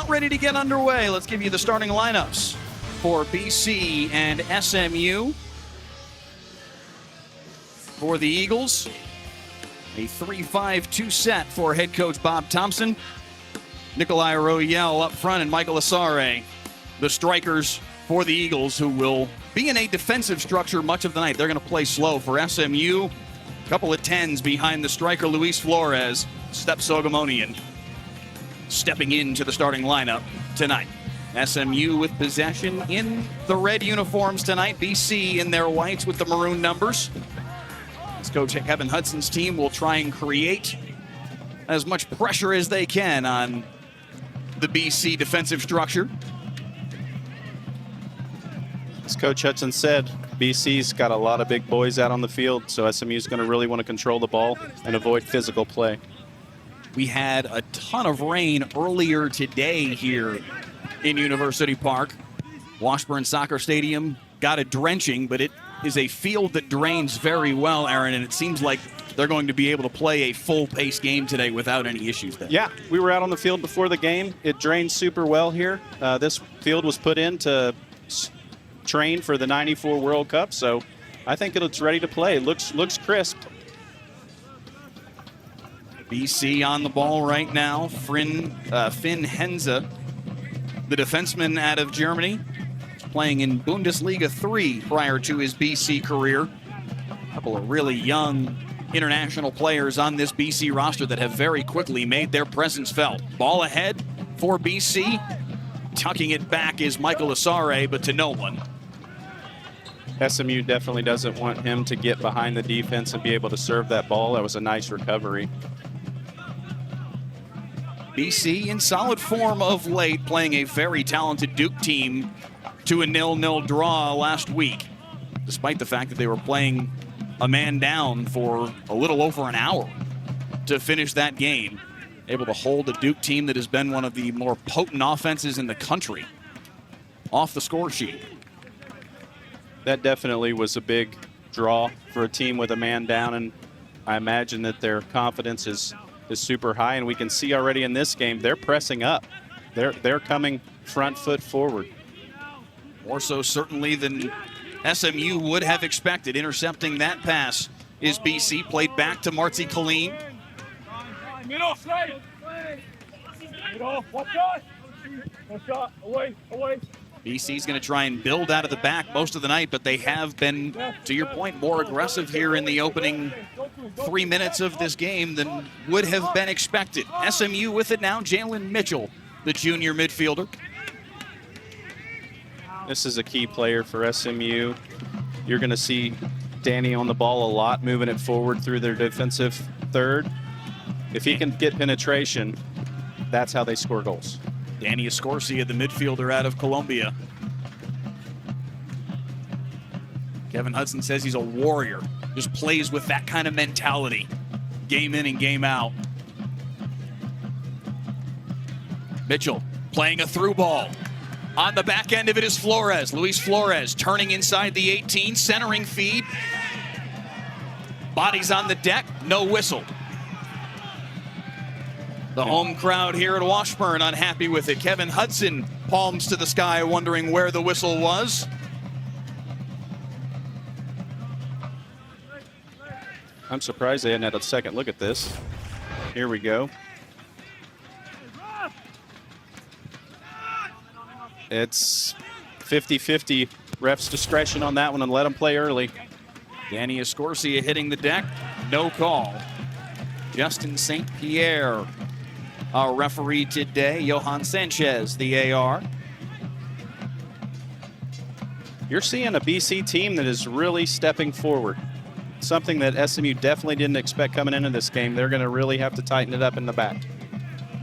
about ready to get underway. Let's give you the starting lineups for BC and SMU. For the Eagles, a 3-5-2 set for head coach Bob Thompson. Nikolai Royale up front and Michael Asare, the strikers for the Eagles, who will be in a defensive structure much of the night. They're going to play slow. For SMU, a couple of 10s behind the striker Luis Flores. Stephan Soghomonian stepping into the starting lineup tonight. SMU with possession in the red uniforms tonight. BC in their whites with the maroon numbers. As Coach Kevin Hudson's team will try and create as much pressure as they can on the BC defensive structure. As Coach Hudson said, BC's got a lot of big boys out on the field, so SMU's going to really want to control the ball and avoid physical play. We had a ton of rain earlier today here in University Park. Washburn Soccer Stadium got a drenching, but it is a field that drains very well, Aaron, and it seems like they're going to be able to play a full-pace game today without any issues there. Yeah, we were out on the field before the game. It drained super well here. This field was put in to train for the '94 World Cup, so I think it's ready to play. It looks crisp. BC on the ball right now. Finn Henze, the defenseman out of Germany, playing in Bundesliga 3 prior to his BC career. A couple of really young international players on this BC roster that have very quickly made their presence felt. Ball ahead for BC. Tucking it back is Michael Asare, but to no one. SMU definitely doesn't want him to get behind the defense and be able to serve that ball. That was a nice recovery. BC in solid form of late, playing a very talented Duke team to a 0-0 draw last week, despite the fact that they were playing a man down for a little over an hour to finish that game. Able to hold a Duke team that has been one of the more potent offenses in the country off the score sheet. That definitely was a big draw for a team with a man down, and I imagine that their confidence is super high, and we can see already in this game they're pressing up. They're coming front foot forward. More so certainly than SMU would have expected. Intercepting that pass is BC, played back to Marzi Colleen. BC's going to try and build out of the back most of the night, but they have been, to your point, more aggressive here in the opening 3 minutes of this game than would have been expected. SMU with it now. Jalen Mitchell, the junior midfielder. This is a key player for SMU. You're going to see Danny on the ball a lot, moving it forward through their defensive third. If he can get penetration, that's how they score goals. Danny Escorcia, the midfielder out of Colombia. Kevin Hudson says he's a warrior. Just plays with that kind of mentality, game in and game out. Mitchell playing a through ball. On the back end of it is Flores. Luis Flores turning inside the 18, centering feed. Bodies on the deck, no whistle. The home crowd here at Washburn unhappy with it. Kevin Hudson palms to the sky, wondering where the whistle was. I'm surprised they hadn't had a second look at this. Here we go. It's 50-50. Ref's discretion on that one and let him play early. Danny Escorcia hitting the deck. No call. Justin St. Pierre, our referee today. Johan Sanchez, the AR. You're seeing a BC team that is really stepping forward. Something that SMU definitely didn't expect coming into this game. They're going to really have to tighten it up in the back.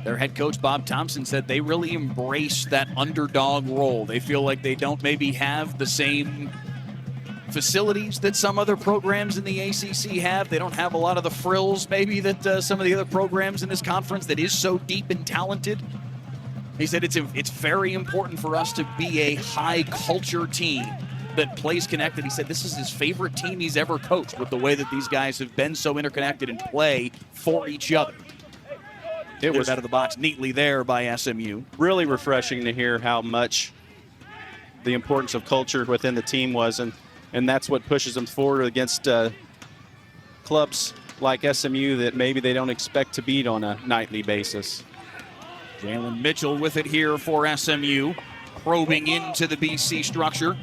Their head coach, Bob Thompson, said they really embrace that underdog role. They feel like they don't maybe have the same facilities that some other programs in the ACC have. They don't have a lot of the frills maybe that some of the other programs in this conference that is so deep and talented. He said it's very important for us to be a high culture team that plays connected. He said this is his favorite team he's ever coached, with the way that these guys have been so interconnected and play for each other. It was out of the box neatly there by SMU. Really refreshing to hear how much the importance of culture within the team was, and that's what pushes them forward against clubs like SMU that maybe they don't expect to beat on a nightly basis. Jalen Mitchell with it here for SMU, probing into the BC structure.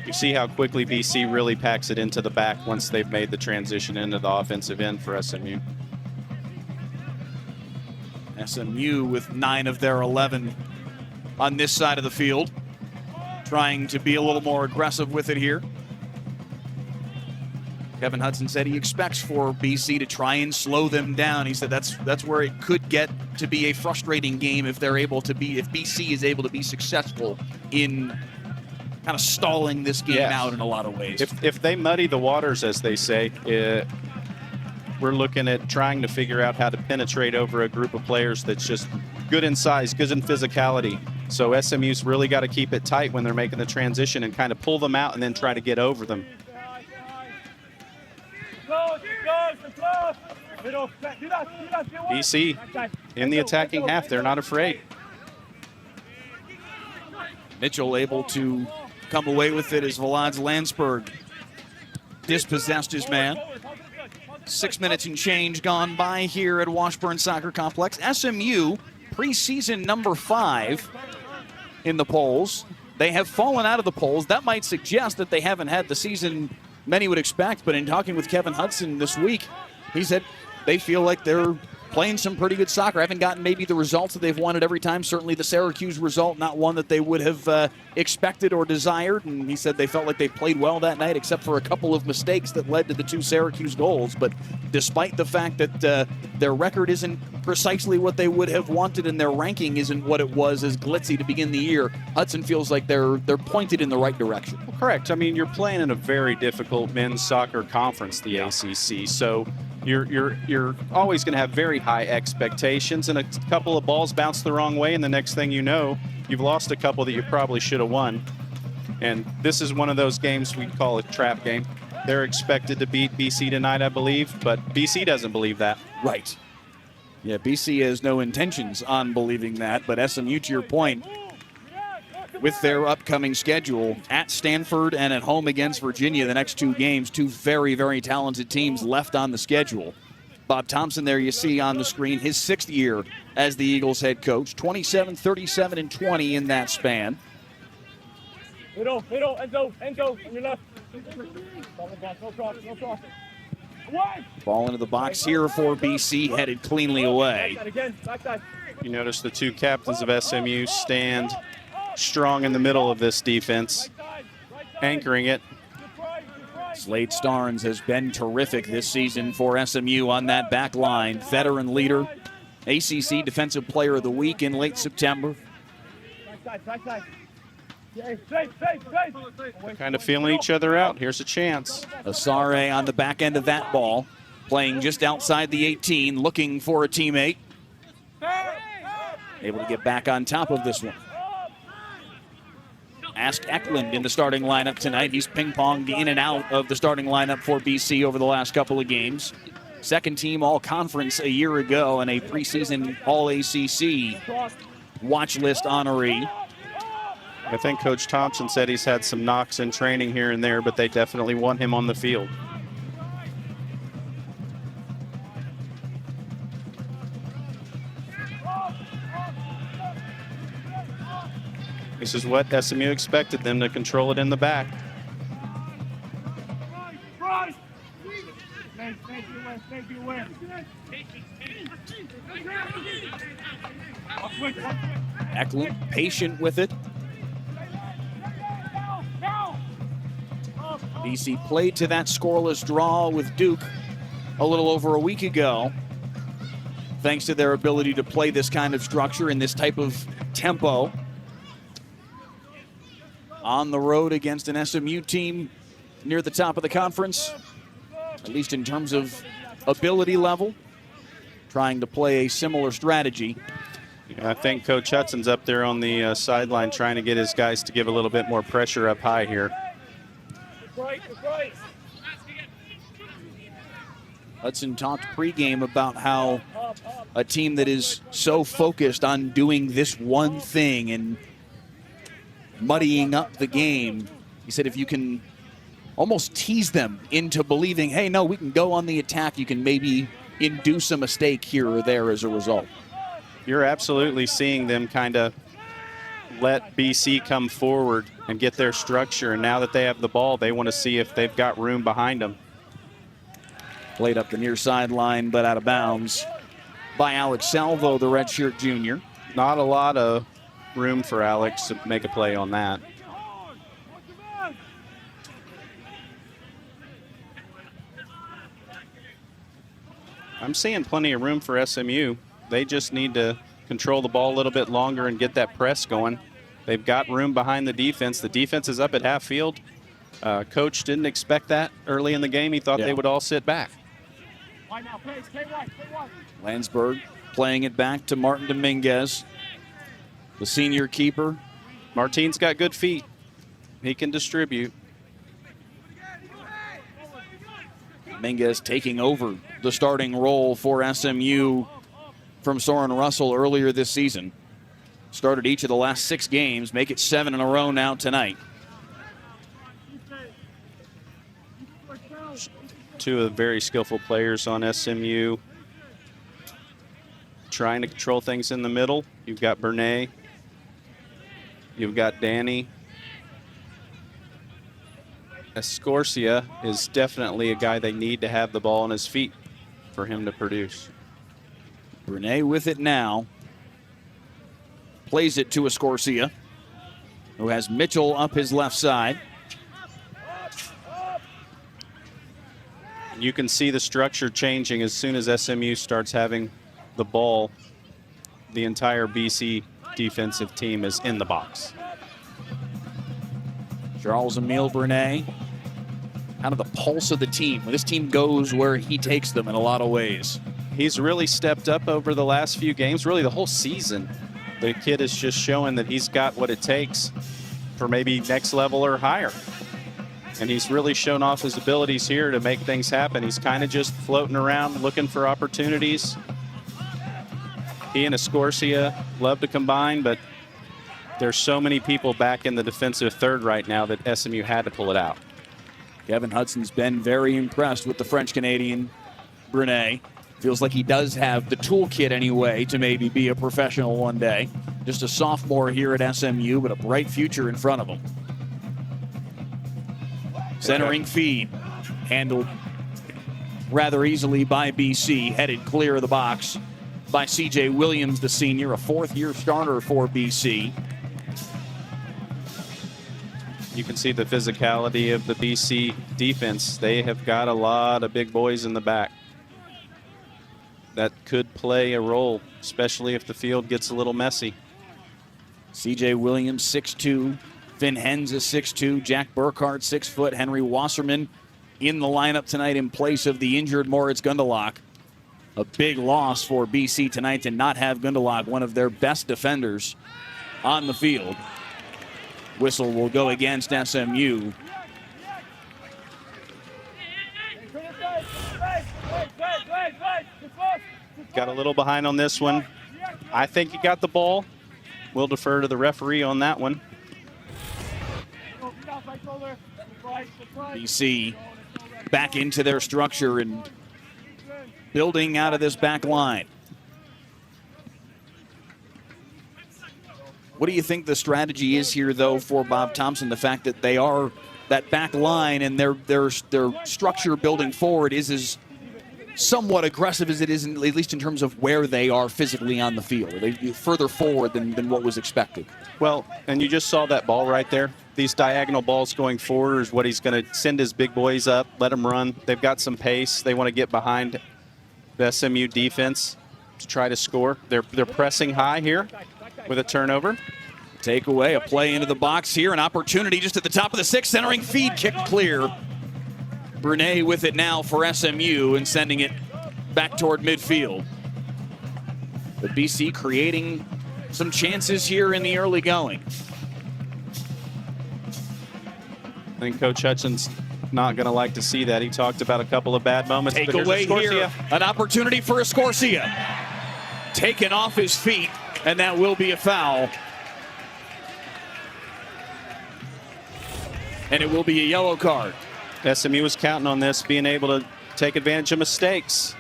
You see how quickly BC really packs it into the back once they've made the transition into the offensive end for SMU. SMU with 9 of their 11 on this side of the field, trying to be a little more aggressive with it here. Kevin Hudson said he expects for BC to try and slow them down. He said that's where it could get to be a frustrating game if BC is able to be successful in kind of stalling this game out in a lot of ways. If they muddy the waters, as they say, we're looking at trying to figure out how to penetrate over a group of players that's just good in size, good in physicality. So SMU's really got to keep it tight when they're making the transition and kind of pull them out and then try to get over them. BC in the attacking half, they're not afraid. Mitchell able to come away with it as Vlad Landsberg dispossessed his man. 6 minutes and change gone by here at Washburn Soccer Complex. SMU, preseason number 5 in the polls. They have fallen out of the polls. That might suggest that they haven't had the season many would expect, but in talking with Kevin Hudson this week, he said they feel like they're playing some pretty good soccer. Haven't gotten maybe the results that they've wanted every time. Certainly the Syracuse result, not one that they would have expected or desired. And he said they felt like they played well that night, except for a couple of mistakes that led to the 2 Syracuse goals. But despite the fact that their record isn't precisely what they would have wanted and their ranking isn't what it was as glitzy to begin the year, Hudson feels like they're pointed in the right direction. Well, correct. I mean, you're playing in a very difficult men's soccer conference, the ACC. So you're always going to have very high expectations, and a couple of balls bounce the wrong way, and the next thing you know, you've lost a couple that you probably should have won. And this is one of those games we call a trap game. They're expected to beat BC tonight, I believe, but BC doesn't believe that. Right. Yeah, BC has no intentions on believing that, but SMU, to your point, with their upcoming schedule at Stanford and at home against Virginia, the next 2 games, 2 very, very talented teams left on the schedule. Bob Thompson there you see on the screen, his 6th year as the Eagles head coach, 27, 37, and 20 in that span. Enzo, on your left. No cross. Ball into the box here for BC, headed cleanly away. You notice the 2 captains of SMU stand strong in the middle of this defense, anchoring it. Slade Starnes has been terrific this season for SMU on that back line. Veteran leader, ACC Defensive Player of the Week in late September. Kind of feeling each other out. Here's a chance. Asare on the back end of that ball, playing just outside the 18, looking for a teammate. Able to get back on top of this one. Ask Eklund in the starting lineup tonight. He's ping-ponged in and out of the starting lineup for BC over the last couple of games. Second team all-conference a year ago and a preseason all-ACC watch list honoree. I think Coach Thompson said he's had some knocks in training here and there, but they definitely want him on the field. This is what SMU expected, them to control it in the back. Eklund patient with it. BC played to that scoreless draw with Duke a little over a week ago, thanks to their ability to play this kind of structure in this type of tempo. On the road against an SMU team near the top of the conference, at least in terms of ability level, trying to play a similar strategy. I think Coach Hudson's up there on the sideline trying to get his guys to give a little bit more pressure up high here. Hudson talked pregame about how a team that is so focused on doing this one thing and muddying up the game, he said if you can almost tease them into believing, hey, no, we can go on the attack, you can maybe induce a mistake here or there as a result. You're absolutely seeing them kind of let BC come forward and get their structure, and now that they have the ball, they want to see if they've got room behind them. Played up the near sideline, but out of bounds by Alex Salvo, the redshirt junior. Not a lot of room for Alex to make a play on that. I'm seeing plenty of room for SMU. They just need to control the ball a little bit longer and get that press going. They've got room behind the defense. The defense is up at half field. Coach didn't expect that early in the game. He thought they would all sit back. Landsberg playing it back to Martin Dominguez, the senior keeper. Martin's got good feet. He can distribute. Dominguez taking over the starting role for SMU from Soren Russell earlier this season. Started each of the last 6 games, make it 7 in a row now tonight. Two of the very skillful players on SMU trying to control things in the middle. You've got Bernay. You've got Danny. Escorcia is definitely a guy they need to have the ball on his feet for him to produce. Bernay with it now. Plays it to Escorcia, who has Mitchell up his left side. You can see the structure changing as soon as SMU starts having the ball. The entire BC defensive team is in the box. Charles-Emile Bernay, kind of the pulse of the team. This team goes where he takes them in a lot of ways. He's really stepped up over the last few games, really the whole season. The kid is just showing that he's got what it takes for maybe next level or higher. And he's really shown off his abilities here to make things happen. He's kind of just floating around looking for opportunities. He and Escorcia love to combine, but there's so many people back in the defensive third right now that SMU had to pull it out. Kevin Hudson's been very impressed with the French-Canadian Bernay. Feels like he does have the toolkit anyway to maybe be a professional one day. Just a sophomore here at SMU, but a bright future in front of him. Centering feed, handled rather easily by BC, headed clear of the box by C.J. Williams, the senior, a 4th-year starter for BC. You can see the physicality of the BC defense. They have got a lot of big boys in the back that could play a role, especially if the field gets a little messy. C.J. Williams, 6'2". Finn Hens is 6'2". Jack Burkhardt, 6 foot. Henry Wasserman in the lineup tonight in place of the injured Moritz Gundelach. A big loss for BC tonight to not have Gundelach, one of their best defenders, on the field. Whistle will go against SMU. Got a little behind on this one. I think he got the ball. We'll defer to the referee on that one. BC back into their structure and building out of this back line. What do you think the strategy is here, though, for Bob Thompson? The fact that they are that back line and their structure building forward is as somewhat aggressive as it is, at least in terms of where they are physically on the field. Are they further forward than what was expected? Well, and you just saw that ball right there. These diagonal balls going forward is what he's going to send his big boys up, let them run. They've got some pace. They want to get behind the SMU defense to try to score. They're pressing high here with a turnover. Takeaway, a play into the box here, an opportunity just at the top of the 6, centering feed, kicked clear. Bernay with it now for SMU and sending it back toward midfield. The BC creating some chances here in the early going. I think Coach Hudson's not going to like to see that. He talked about a couple of bad moments. Take but here's away here, Escorcia. an opportunity for Escorcia. Taken off his feet, and that will be a foul. And it will be a yellow card. SMU was counting on this, being able to take advantage of mistakes.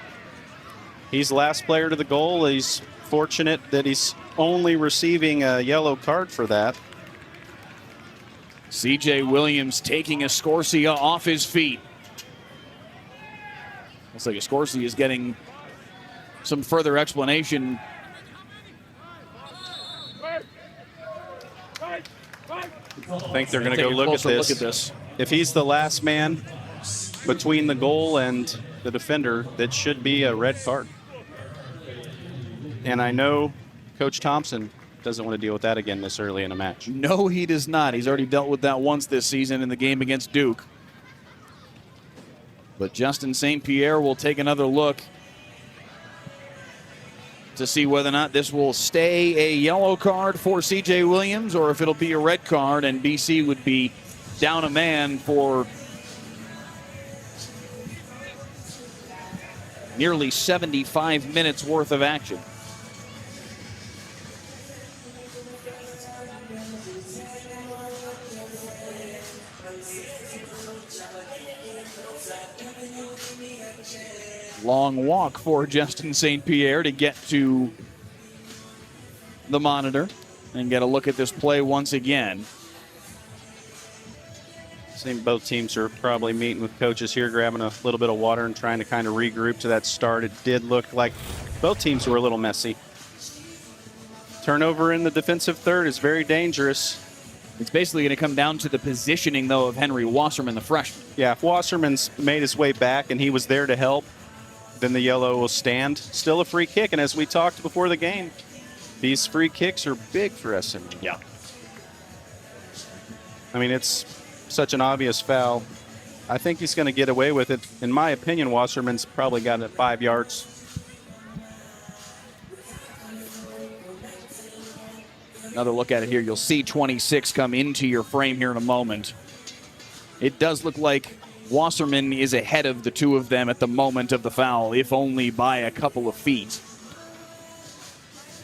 He's last player to the goal. He's fortunate that he's only receiving a yellow card for that. CJ Williams taking Escorcia off his feet. Looks like Escorcia is getting some further explanation. I think they're going to go look at this. If he's the last man between the goal and the defender, that should be a red card. And I know Coach Thompson doesn't want to deal with that again this early in a match. No, he does not. He's already dealt with that once this season in the game against Duke. But Justin St. Pierre will take another look to see whether or not this will stay a yellow card for CJ Williams or if it'll be a red card and BC would be down a man for nearly 75 minutes worth of action. Long walk for Justin St. Pierre to get to the monitor and get a look at this play once again. I think both teams are probably meeting with coaches here, grabbing a little bit of water and trying to kind of regroup to that start. It did look like both teams were a little messy. Turnover in the defensive third is very dangerous. It's basically going to come down to the positioning, though, of Henry Wasserman, the freshman. Yeah, if Wasserman's made his way back and he was there to help, then the yellow will stand. Still a free kick, and as we talked before the game, these free kicks are big for SMU. Yeah. I mean, it's such an obvious foul. I think he's going to get away with it. In my opinion, Wasserman's probably got it at 5 yards. Another look at it here. You'll see 26 come into your frame here in a moment. It does look like Wasserman is ahead of the two of them at the moment of the foul, if only by a couple of feet.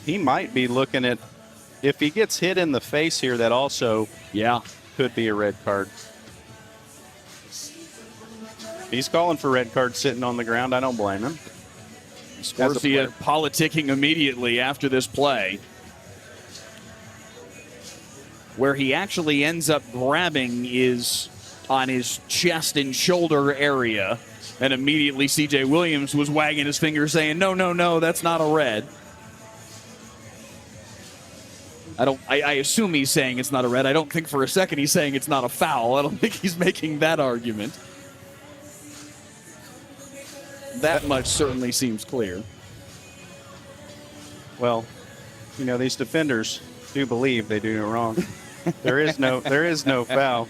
He might be looking at, if he gets hit in the face here, that also could be a red card. He's calling for red card sitting on the ground. I don't blame him. Escorcia politicking immediately after this play, where he actually ends up grabbing is on his chest and shoulder area, and immediately CJ Williams was wagging his finger saying, no, no, no, that's not a red. I assume he's saying it's not a red. I don't think for a second he's saying it's not a foul. I don't think he's making that argument. That much certainly seems clear. Well, you know, these defenders do believe they do no wrong. There is no foul.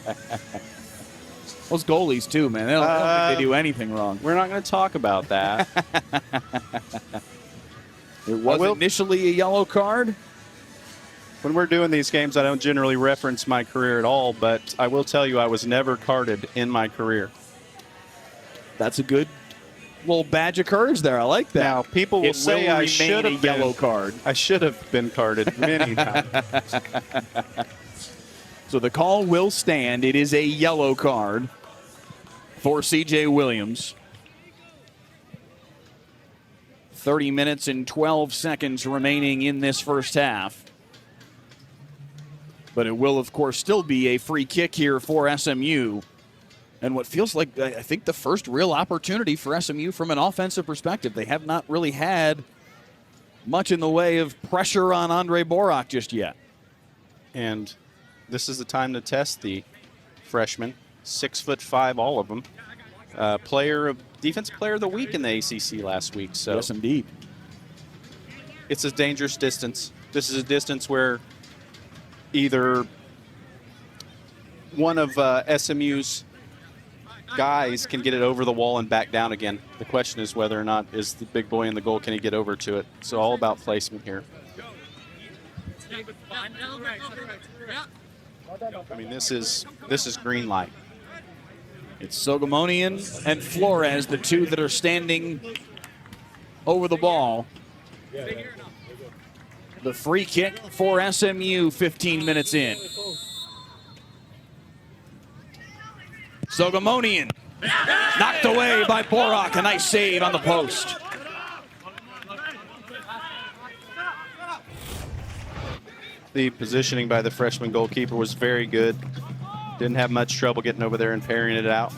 Those goalies too, man. I don't think they do anything wrong. We're not going to talk about that. It was initially a yellow card. When we're doing these games, I don't generally reference my career at all, but I will tell you I was never carded in my career. That's a good little badge of courage there. I like that. Now, people will say I should have been yellow card. I should have been carded many times. So the call will stand. It is a yellow card for CJ Williams. 30 minutes and 12 seconds remaining in this first half. But it will, of course, still be a free kick here for SMU. And what feels like, I think, the first real opportunity for SMU from an offensive perspective. They have not really had much in the way of pressure on Andre Borak just yet. And this is the time to test the freshmen, 6'5", all of them. Defensive player of the week in the ACC last week. So yes, indeed. It's a dangerous distance. This is a distance where either one of SMU's guys can get it over the wall and back down again. The question is whether or not is the big boy in the goal, can he get over to it? So all about placement here. I mean, this is green light. It's Soghomonian and Flores, the two that are standing over the ball. The free kick for SMU 15 minutes in. Soghomonian knocked away by Borak. A nice save on the post. The positioning by the freshman goalkeeper was very good. Didn't have much trouble getting over there and parrying it out.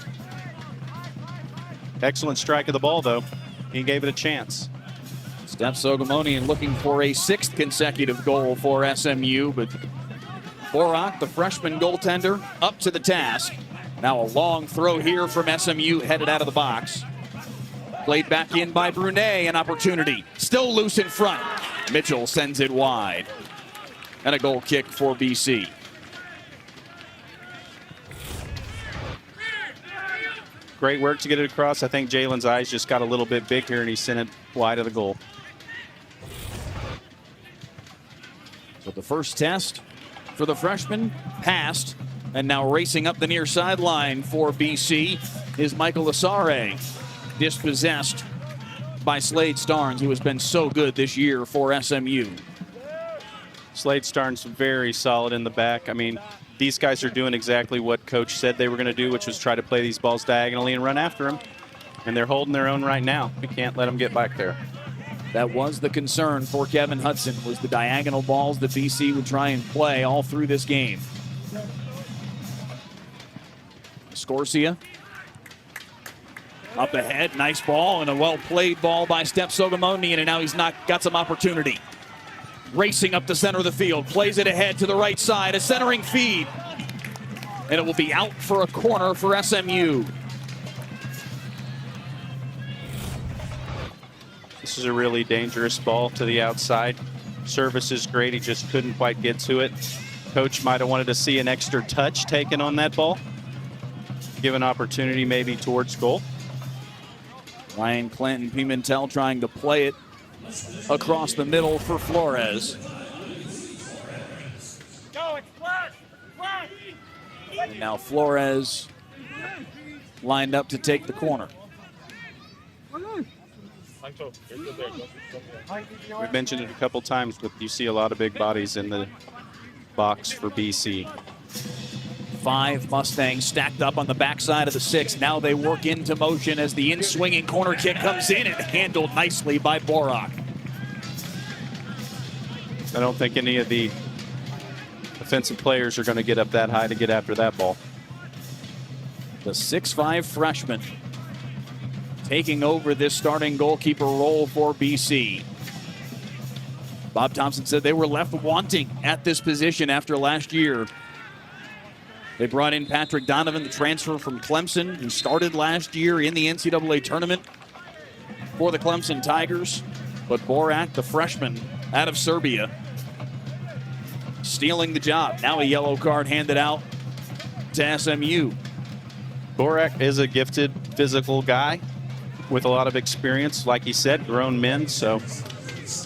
Excellent strike of the ball, though. He gave it a chance. Stephan Soghomonian looking for a 6th consecutive goal for SMU, but Borak, the freshman goaltender, up to the task. Now a long throw here from SMU headed out of the box. Played back in by Brunet, an opportunity. Still loose in front. Mitchell sends it wide. And a goal kick for BC. Great work to get it across. I think Jalen's eyes just got a little bit big here, and he sent it wide of the goal. So the first test for the freshman passed, and now racing up the near sideline for BC is Michael Asare, dispossessed by Slade Starnes, who has been so good this year for SMU. Slade Starnes very solid in the back. I mean, these guys are doing exactly what coach said they were going to do, which was try to play these balls diagonally and run after them. And they're holding their own right now. We can't let them get back there. That was the concern for Kevin Hudson, was the diagonal balls that BC would try and play all through this game. Scorsia up ahead, nice ball, and a well-played ball by Stephan Soghomonian, and now he's got some opportunity. Racing up the center of the field, plays it ahead to the right side, a centering feed. And it will be out for a corner for SMU. This is a really dangerous ball to the outside. Service is great, he just couldn't quite get to it. Coach might have wanted to see an extra touch taken on that ball. Give an opportunity maybe towards goal. Ryan Clinton Pimentel trying to play it across the middle for Flores. And now Flores lined up to take the corner. We've mentioned it a couple times, but you see a lot of big bodies in the box for BC. 5 Mustangs stacked up on the backside of the 6. Now they work into motion as the in-swinging corner kick comes in and handled nicely by Borak. I don't think any of the offensive players are going to get up that high to get after that ball. The 6'5 freshman taking over this starting goalkeeper role for BC. Bob Thompson said they were left wanting at this position after last year. They brought in Patrick Donovan, the transfer from Clemson, who started last year in the NCAA tournament for the Clemson Tigers. But Borak, the freshman out of Serbia, stealing the job. Now a yellow card handed out to SMU. Borak is a gifted physical guy with a lot of experience, like he said, grown men. So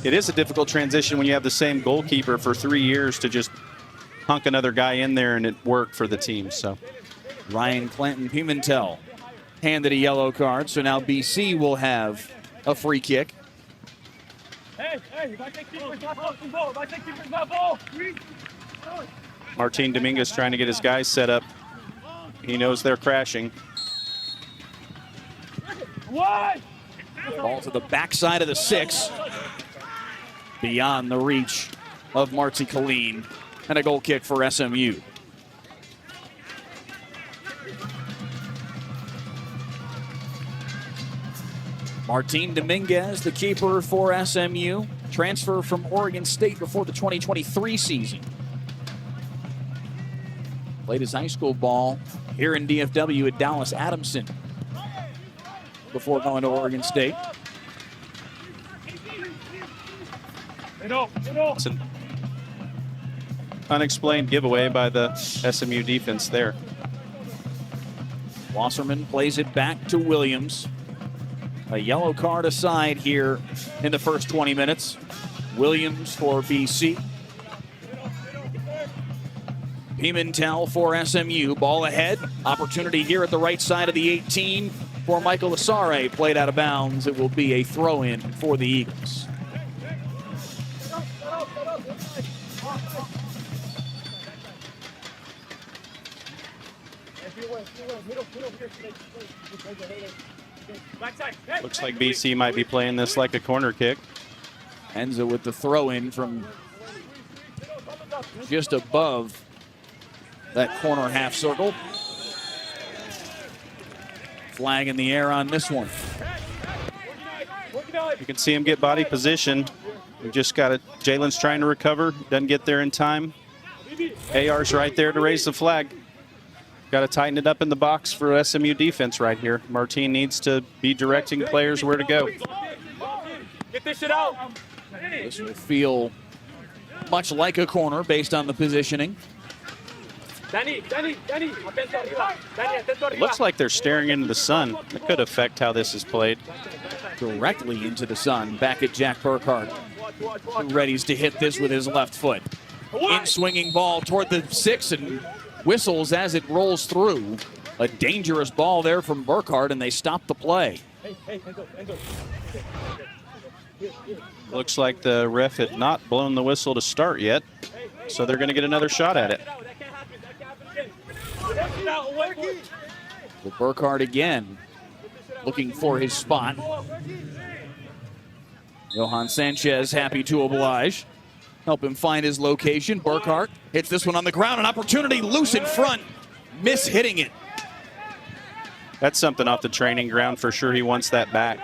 it is a difficult transition when you have the same goalkeeper for 3 years to just hunk another guy in there and it worked for the team. So Ryan Clinton Pimentel handed a yellow card, so now BC will have a free kick. Martin Dominguez trying to get his guys set up. He knows they're crashing. Ball to the backside of the 6. Beyond the reach of Marty Colleen. And a goal kick for SMU. Martin Dominguez, the keeper for SMU. Transfer from Oregon State before the 2023 season. Played his high school ball here in DFW at Dallas Adamson before going to Oregon State. It's an unexplained giveaway by the SMU defense there. Wasserman plays it back to Williams. A yellow card aside here in the first 20 minutes. Williams for BC. Pimentel for SMU. Ball ahead. Opportunity here at the right side of the 18 for Michael Asare. Played out of bounds. It will be a throw-in for the Eagles. Looks like BC might be playing this like a corner kick. Enza with the throw-in from just above that corner half circle. Flag in the air on this one. You can see him get body position. We just got it. Jalen's trying to recover. Doesn't get there in time. AR's right there to raise the flag. Got to tighten it up in the box for SMU defense right here. Martin needs to be directing players where to go. Get this shit out. This will feel much like a corner based on the positioning. It looks like they're staring into the sun. It could affect how this is played. Directly into the sun. Back at Jack Burkhart. Who readies to hit this with his left foot. In swinging ball toward the 6 and whistles as it rolls through. A dangerous ball there from Burkhart, and they stop the play. Looks like the ref had not blown the whistle to start yet, so they're going to get another shot at it. Well, Burkhart again looking for his spot. Johan Sanchez happy to oblige. Help him find his location. Burkhart hits this one on the ground. An opportunity loose in front. Miss hitting it. That's something off the training ground for sure. He wants that back.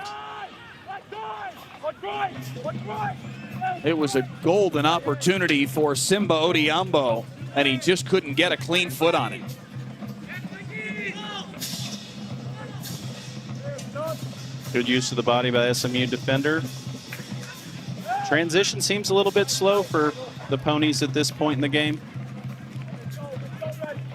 It was a golden opportunity for Simba Odiambo, and he just couldn't get a clean foot on it. Good use of the body by SMU defender. Transition seems a little bit slow for the Ponies at this point in the game.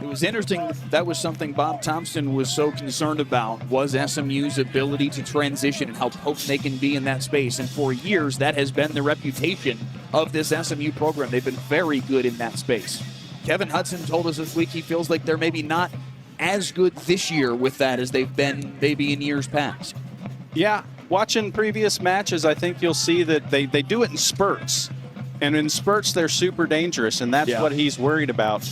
It was interesting. That was something Bob Thompson was so concerned about, was SMU's ability to transition and how potent they can be in that space. And for years, that has been the reputation of this SMU program. They've been very good in that space. Kevin Hudson told us this week he feels like they're maybe not as good this year with that as they've been maybe in years past. Yeah, watching previous matches, I think you'll see that they do it in spurts. And in spurts, they're super dangerous, and that's what he's worried about.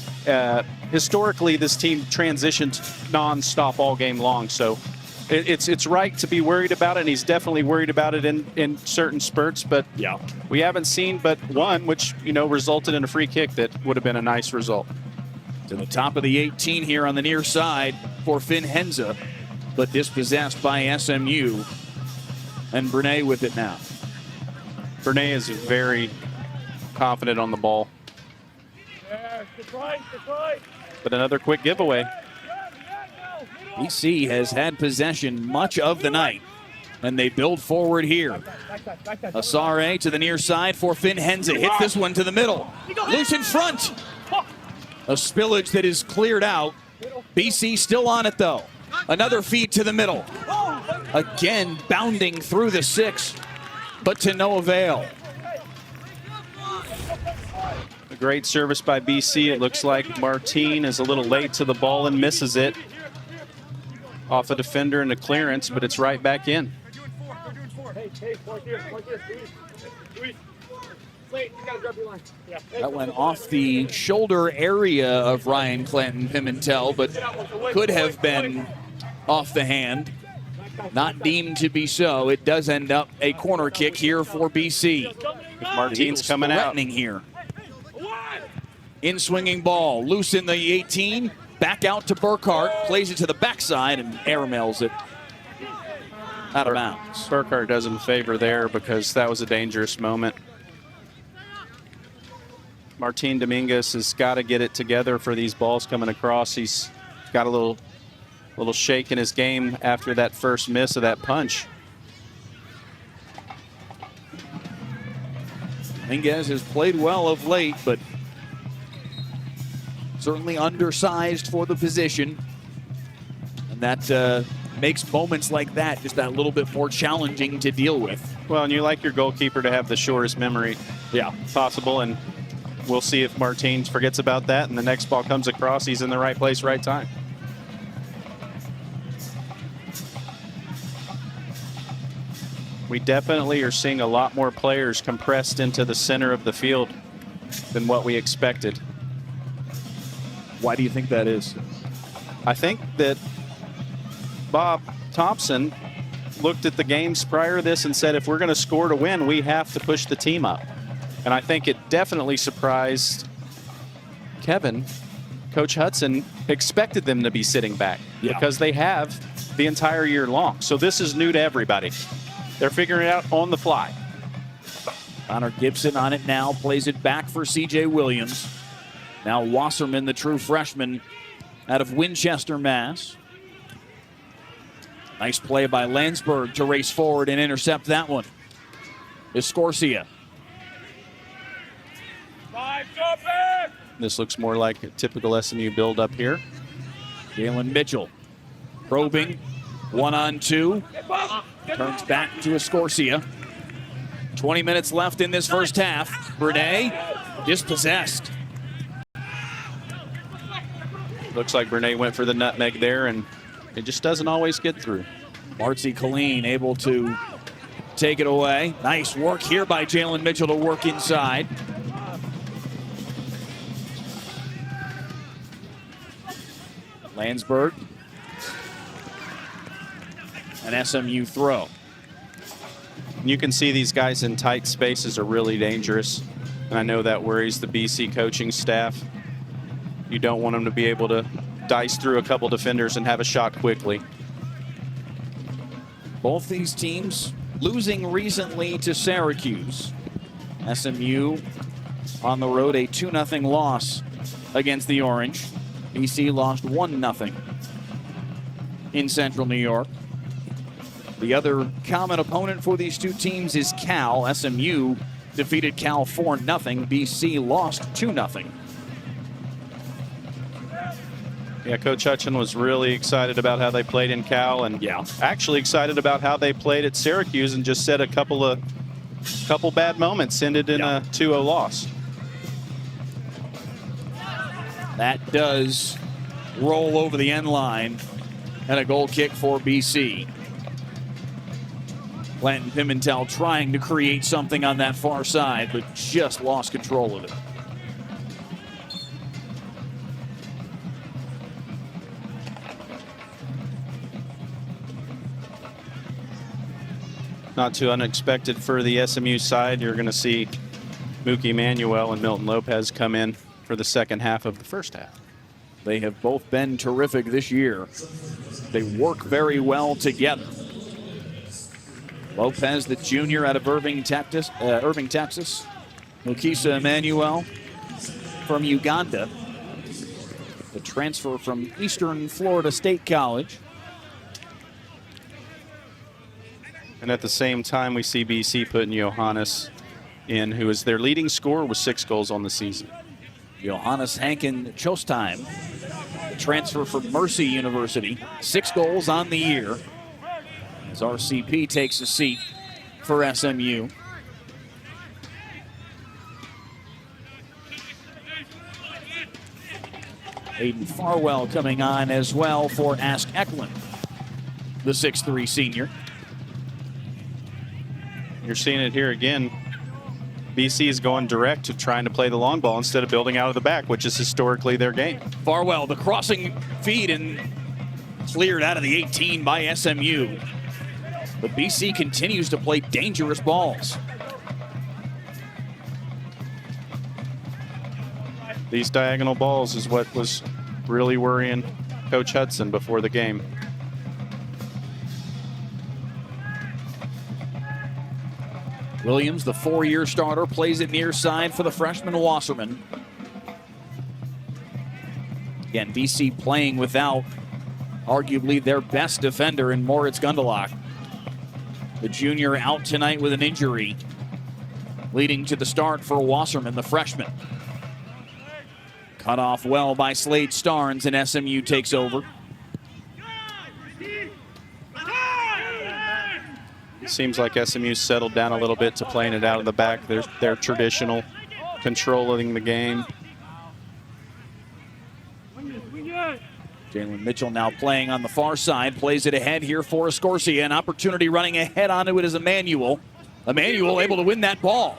Historically, this team transitioned nonstop all game long, so it's right to be worried about it, and he's definitely worried about it in certain spurts. But we haven't seen but one, which resulted in a free kick that would have been a nice result. To the top of the 18 here on the near side for Finn Henza, but dispossessed by SMU. And Brene with it now. Brene is very confident on the ball. But another quick giveaway. BC has had possession much of the night, and they build forward here. Asare to the near side for Finn Henza. Hits this one to the middle. Loose in front. A spillage that is cleared out. BC still on it, though. Another feed to the middle. Again, bounding through the 6, but to no avail. A great service by BC. It looks like Martin is a little late to the ball and misses it. Off a defender and a clearance, but it's right back in. That went off the shoulder area of Ryan Clanton Pimentel, but could have been off the hand. Not deemed to be so. It does end up a corner kick here for BC. Martin's coming out. Threatening here. In swinging ball, loose in the 18. Back out to Burkhart, plays it to the backside and airmails it out of bounds. Burkhart does him a favor there because that was a dangerous moment. Martin Dominguez has got to get it together for these balls coming across. He's got a little shake in his game after that first miss of that punch. Dominguez has played well of late, but certainly undersized for the position. And that makes moments like that just that little bit more challenging to deal with. Well, and you like your goalkeeper to have the shortest memory possible. And we'll see if Martins forgets about that and the next ball comes across, he's in the right place, right time. We definitely are seeing a lot more players compressed into the center of the field than what we expected. Why do you think that is? I think that Bob Thompson looked at the games prior to this and said, if we're going to score to win, we have to push the team up. And I think it definitely surprised Kevin. Coach Hudson expected them to be sitting back because they have the entire year long. So this is new to everybody. They're figuring it out on the fly. Connor Gibson on it now, plays it back for C.J. Williams. Now Wasserman, the true freshman out of Winchester, Mass. Nice play by Landsberg to race forward and intercept that one. Escorcia. This looks more like a typical SMU build up here. Jalen Mitchell probing, 1-on-2. Turns back to Escorcia. 20 minutes left in this first half. Brene dispossessed. Looks like Brene went for the nutmeg there, and it just doesn't always get through. Marcy Colleen able to take it away. Nice work here by Jalen Mitchell to work inside. Landsberg. An SMU throw. You can see these guys in tight spaces are really dangerous, and I know that worries the BC coaching staff. You don't want them to be able to dice through a couple defenders and have a shot quickly. Both these teams losing recently to Syracuse. SMU on the road, a 2-0 loss against the Orange. BC lost 1-0 in Central New York. The other common opponent for these two teams is Cal. SMU defeated Cal 4-0. BC lost 2-0. Yeah, Coach Hutchin was really excited about how they played in Cal, and actually excited about how they played at Syracuse, and just said a couple bad moments ended in a 2-0 loss. That does roll over the end line, and a goal kick for BC. Blanton Pimentel trying to create something on that far side, but just lost control of it. Not too unexpected for the SMU side. You're going to see Mookie Manuel and Milton Lopez come in for the second half of the first half. They have both been terrific this year. They work very well together. Lopez, the junior out of Irving, Texas. Mukisa Emmanuel from Uganda. The transfer from Eastern Florida State College. And at the same time, we see BC putting Johannes in, who is their leading scorer with 6 goals on the season. Johannes Hankin Chostheim, the transfer from Mercy University, 6 goals on the year. As RCP takes a seat for SMU. Aiden Farwell coming on as well for Ask Eklund, the 6'3 senior. You're seeing it here again. BC is going direct to trying to play the long ball instead of building out of the back, which is historically their game. Farwell, the crossing feed, and cleared out of the 18 by SMU. But BC continues to play dangerous balls. These diagonal balls is what was really worrying Coach Hudson before the game. Williams, the 4-year starter, plays it near side for the freshman Wasserman. Again, BC playing without arguably their best defender in Moritz Gundelach. The junior out tonight with an injury, leading to the start for Wasserman, the freshman. Cut off well by Slade Starnes, and SMU takes over. It seems like SMU settled down a little bit to playing it out of the back. Their traditional controlling the game. Jalen Mitchell now playing on the far side, plays it ahead here for Escorcia. An opportunity running ahead onto it is Emmanuel. Emmanuel able to win that ball.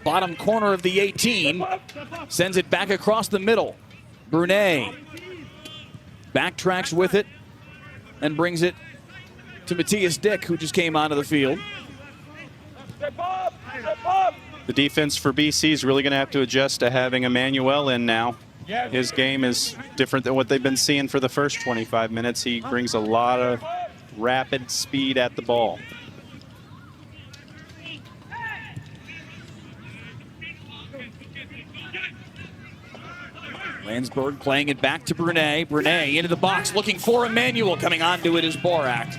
Bottom corner of the 18, sends it back across the middle. Brunet backtracks with it and brings it to Matthias Dick, who just came onto the field. The defense for BC is really going to have to adjust to having Emmanuel in now. His game is different than what they've been seeing for the first 25 minutes. He brings a lot of rapid speed at the ball. Landsberg playing it back to Brunet. Brunet into the box looking for Emmanuel. Coming onto it is Borak.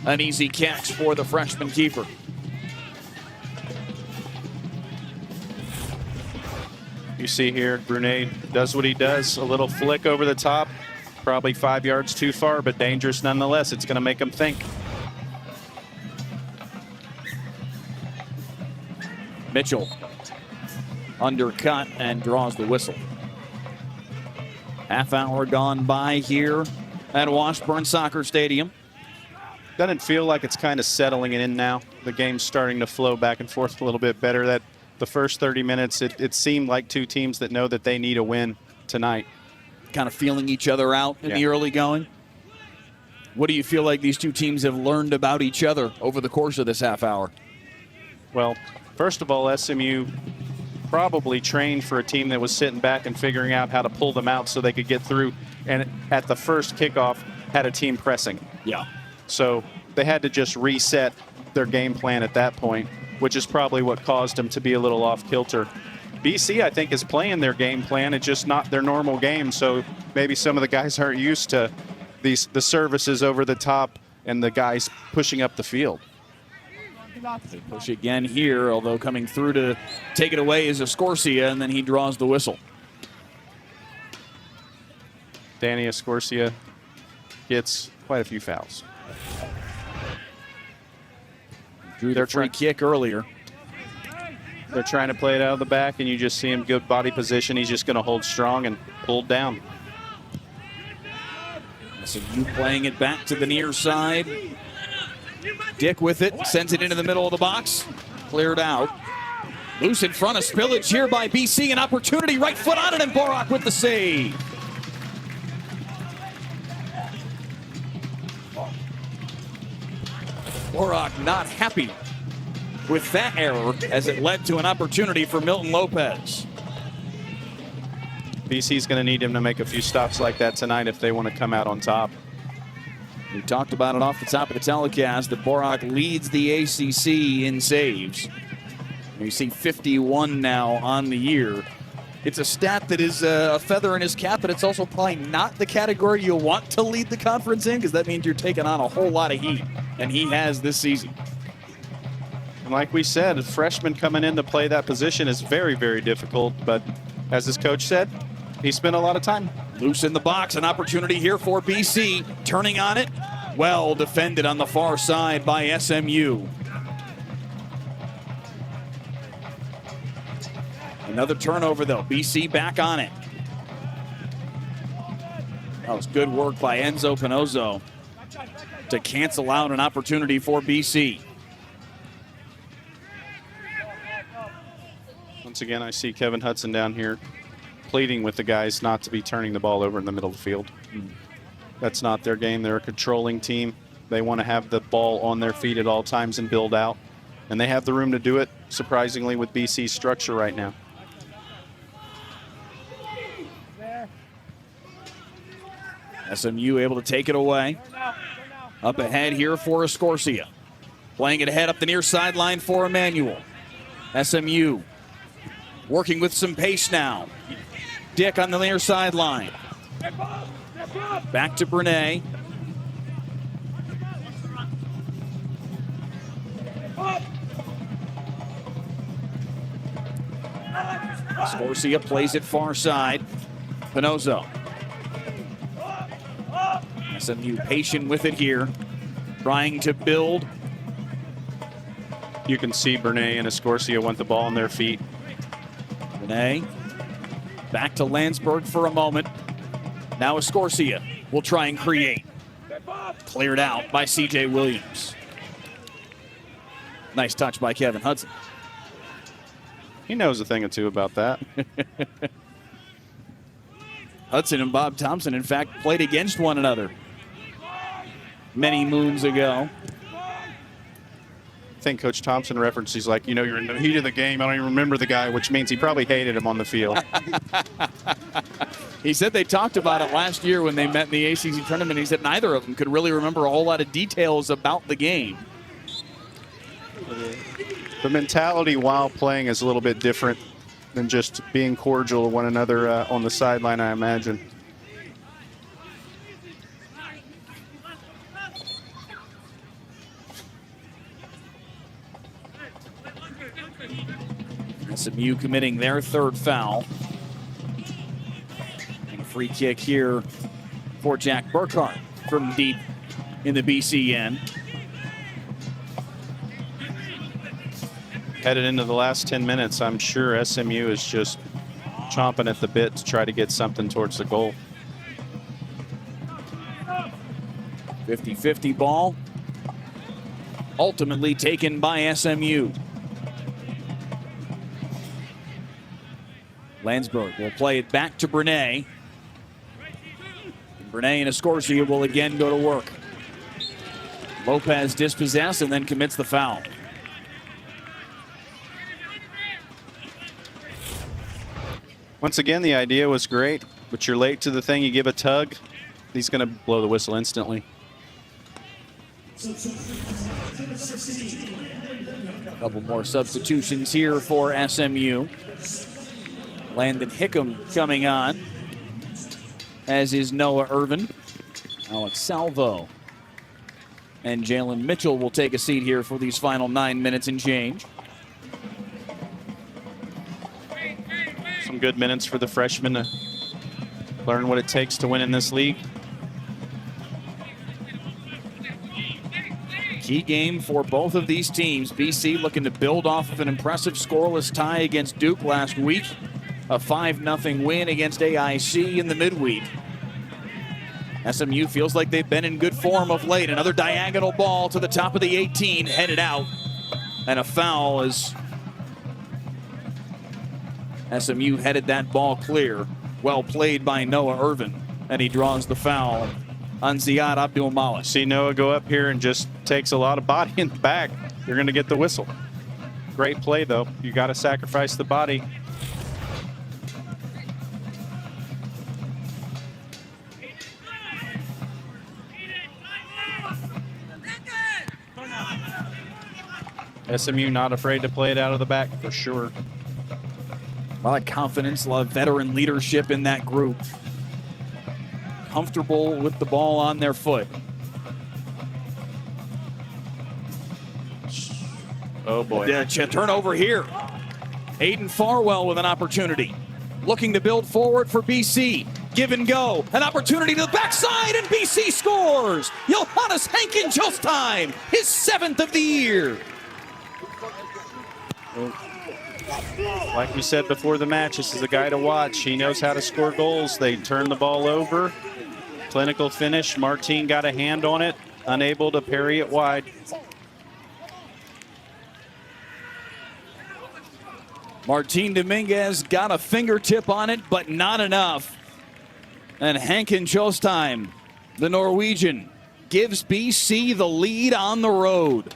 An easy catch for the freshman keeper. You see here, Brunet does what he does. A little flick over the top. Probably 5 yards too far, but dangerous nonetheless. It's going to make him think. Mitchell undercut and draws the whistle. Half hour gone by here at Washburn Soccer Stadium. Doesn't feel like it's kind of settling in now. The game's starting to flow back and forth a little bit better. That the first 30 minutes, it seemed like two teams that know that they need a win tonight. Kind of feeling each other out in the early going. What do you feel like these two teams have learned about each other over the course of this half hour? Well, first of all, SMU probably trained for a team that was sitting back and figuring out how to pull them out so they could get through. And at the first kickoff, had a team pressing. Yeah. So they had to just reset their game plan at that point, which is probably what caused them to be a little off kilter. BC, I think, is playing their game plan. It's just not their normal game. So maybe some of the guys aren't used to the services over the top and the guys pushing up the field. They push again here, although coming through to take it away is Escorcia, and then he draws the whistle. Danny Escorcia gets quite a few fouls. Drew their free kick earlier. They're trying to play it out of the back, and you just see him good body position. He's just going to hold strong and pull down. SMU playing it back to the near side. Dick with it, sends it into the middle of the box. Cleared out. Loose in front of Spillage here by BC. An opportunity, right foot on it, and Borak with the save. Borak not happy with that error as it led to an opportunity for Milton Lopez. BC's going to need him to make a few stops like that tonight if they want to come out on top. We talked about it off the top of the telecast that Borak leads the ACC in saves. You see 51 now on the year. It's a stat that is a feather in his cap, but it's also probably not the category you want to lead the conference in, because that means you're taking on a whole lot of heat, and he has this season. And like we said, a freshman coming in to play that position is very, very difficult, but as his coach said, he spent a lot of time. Loose in the box, an opportunity here for BC. Turning on it, well defended on the far side by SMU. Another turnover though, BC back on it. That was good work by Enzo Pinozzo to cancel out an opportunity for BC. Once again, I see Kevin Hudson down here pleading with the guys not to be turning the ball over in the middle of the field. That's not their game. They're a controlling team. They want to have the ball on their feet at all times and build out. And they have the room to do it, surprisingly, with BC's structure right now. SMU able to take it away. Up ahead here for Escorcia. Playing it ahead up the near sideline for Emmanuel. SMU working with some pace now. Dick on the near sideline. Back to Brunet. Escorcia plays it far side. Pinozzo. SMU patient with it here. Trying to build. You can see Brunet and Escorcia want the ball on their feet. Renee back to Landsberg for a moment. Now Escorcia will try and create. Cleared out by C.J. Williams. Nice touch by Kevin Hudson. He knows a thing or two about that. Hudson and Bob Thompson, in fact, played against one another many moons ago. I think Coach Thompson referenced, he's like, you're in the heat of the game. I don't even remember the guy, which means he probably hated him on the field. He said they talked about it last year when they met in the ACC tournament. He said neither of them could really remember a whole lot of details about the game. The mentality while playing is a little bit different than just being cordial to one another on the sideline, I imagine. SMU committing their third foul. And a free kick here for Jack Burkhart from deep in the BCN. Headed into the last 10 minutes, I'm sure SMU is just chomping at the bit to try to get something towards the goal. 50-50 ball. Ultimately taken by SMU. Landsberg will play it back to Brene. Brene and Escorcia will again go to work. Lopez dispossessed and then commits the foul. Once again, the idea was great, but you're late to the thing. You give a tug, he's going to blow the whistle instantly. A couple more substitutions here for SMU. Landon Hickam coming on, as is Noah Irvin. Alex Salvo and Jalen Mitchell will take a seat here for these final 9 minutes and change. Some good minutes for the freshmen to learn what it takes to win in this league. Key game for both of these teams. BC looking to build off of an impressive scoreless tie against Duke last week. A 5-0 win against AIC in the midweek. SMU feels like they've been in good form of late. Another diagonal ball to the top of the 18, headed out. And a foul as SMU headed that ball clear. Well played by Noah Irvin. And he draws the foul on Ziad Abdul-Malik. See Noah go up here and just takes a lot of body in the back. You're going to get the whistle. Great play, though. You got to sacrifice the body. SMU not afraid to play it out of the back for sure. A lot of confidence, a lot of veteran leadership in that group. Comfortable with the ball on their foot. Oh boy. Yeah, turnover here. Aiden Farwell with an opportunity. Looking to build forward for BC. Give and go. An opportunity to the backside, and BC scores. Johannes Henkin Jostheim, his 7th of the year. Like we said before the match, this is a guy to watch. He knows how to score goals. They turn the ball over. Clinical finish. Martin got a hand on it, unable to parry it wide. Martin Dominguez got a fingertip on it, but not enough. And Henkin Jostheim, the Norwegian, gives BC the lead on the road.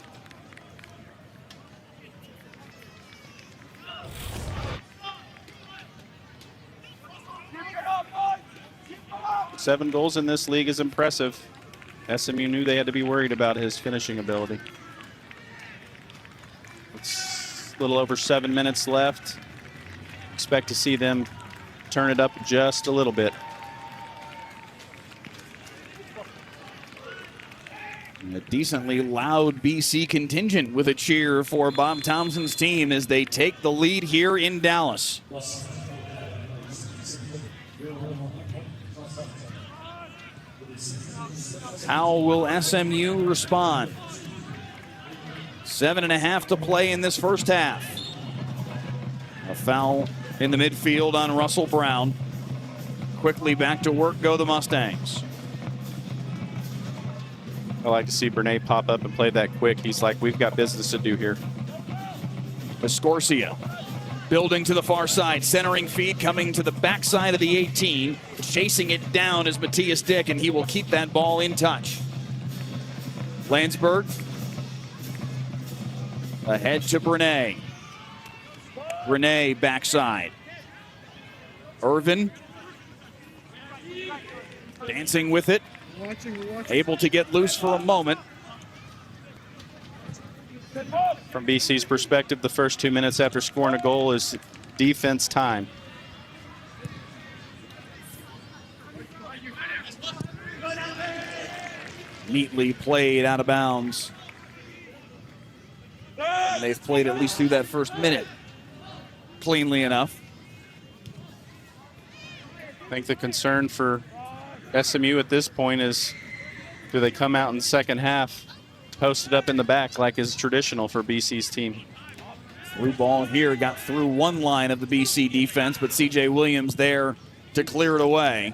Seven goals in this league is impressive. SMU knew they had to be worried about his finishing ability. It's a little over 7 minutes left. Expect to see them turn it up just a little bit. A decently loud BC contingent with a cheer for Bob Thompson's team as they take the lead here in Dallas. How will SMU respond? 7.5 to play in this first half. A foul in the midfield on Russell Brown. Quickly back to work go the Mustangs. I like to see Bernay pop up and play that quick. He's like, we've got business to do here. Escorcia building to the far side, centering feed coming to the backside of the 18. Chasing it down is Matthias Dick, and he will keep that ball in touch. Landsberg ahead to Bernay. Bernay backside. Irvin dancing with it. Able to get loose for a moment. From BC's perspective, the first 2 minutes after scoring a goal is defense time. Neatly played out of bounds. And they've played at least through that first minute cleanly enough. I think the concern for SMU at this point is, do they come out in the second half posted up in the back like is traditional for BC's team? Blue ball here got through one line of the BC defense, but CJ Williams there to clear it away.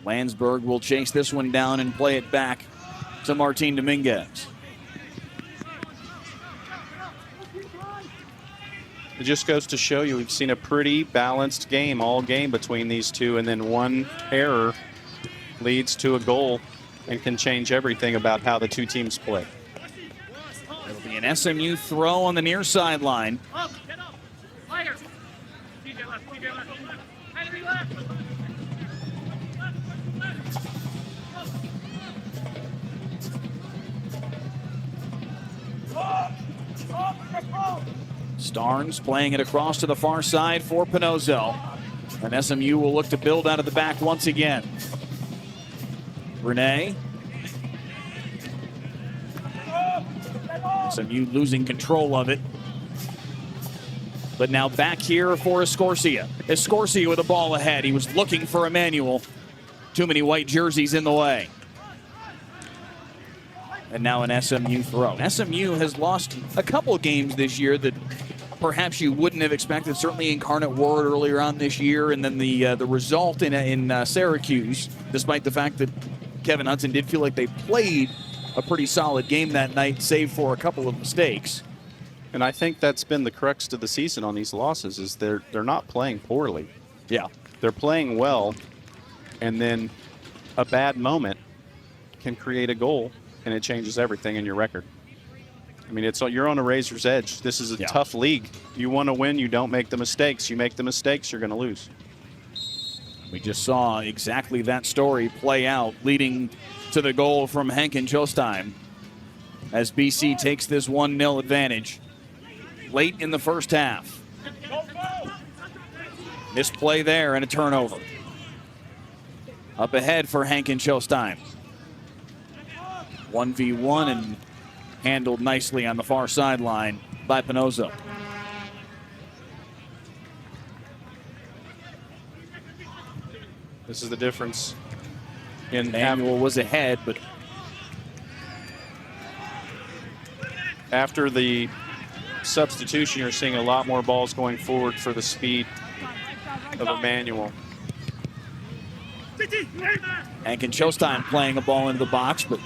Landsberg will chase this one down and play it back to Martin Dominguez. It just goes to show you we've seen a pretty balanced game all game between these two, and then one error leads to a goal and can change everything about how the two teams play. It'll be an SMU throw on the near sideline. Starnes playing it across to the far side for Pinozzo. And SMU will look to build out of the back once again. Renee. SMU losing control of it. But now back here for Escorcia. Escorcia with a ball ahead. He was looking for Emmanuel. Too many white jerseys in the way. And now an SMU throw. SMU has lost a couple of games this year that perhaps you wouldn't have expected. Certainly Incarnate Word earlier on this year, and then the result in Syracuse, despite the fact that Kevin Hudson did feel like they played a pretty solid game that night, save for a couple of mistakes. And I think that's been the crux to the season on these losses, is they're not playing poorly. Yeah. They're playing well, and then a bad moment can create a goal, and it changes everything in your record. I mean, you're on a razor's edge. This is a tough league. You want to win, you don't make the mistakes. You make the mistakes, you're going to lose. We just saw exactly that story play out, leading to the goal from Henkin Chostheim as BC takes this 1-0 advantage late in the first half. Misplay there and a turnover. Up ahead for Henkin Chostheim. 1v1 and handled nicely on the far sideline by Pinozzo. This is the difference. Emmanuel was ahead, but after the substitution, you're seeing a lot more balls going forward for the speed of Emmanuel. Henkin Chostheim playing a ball into the box, but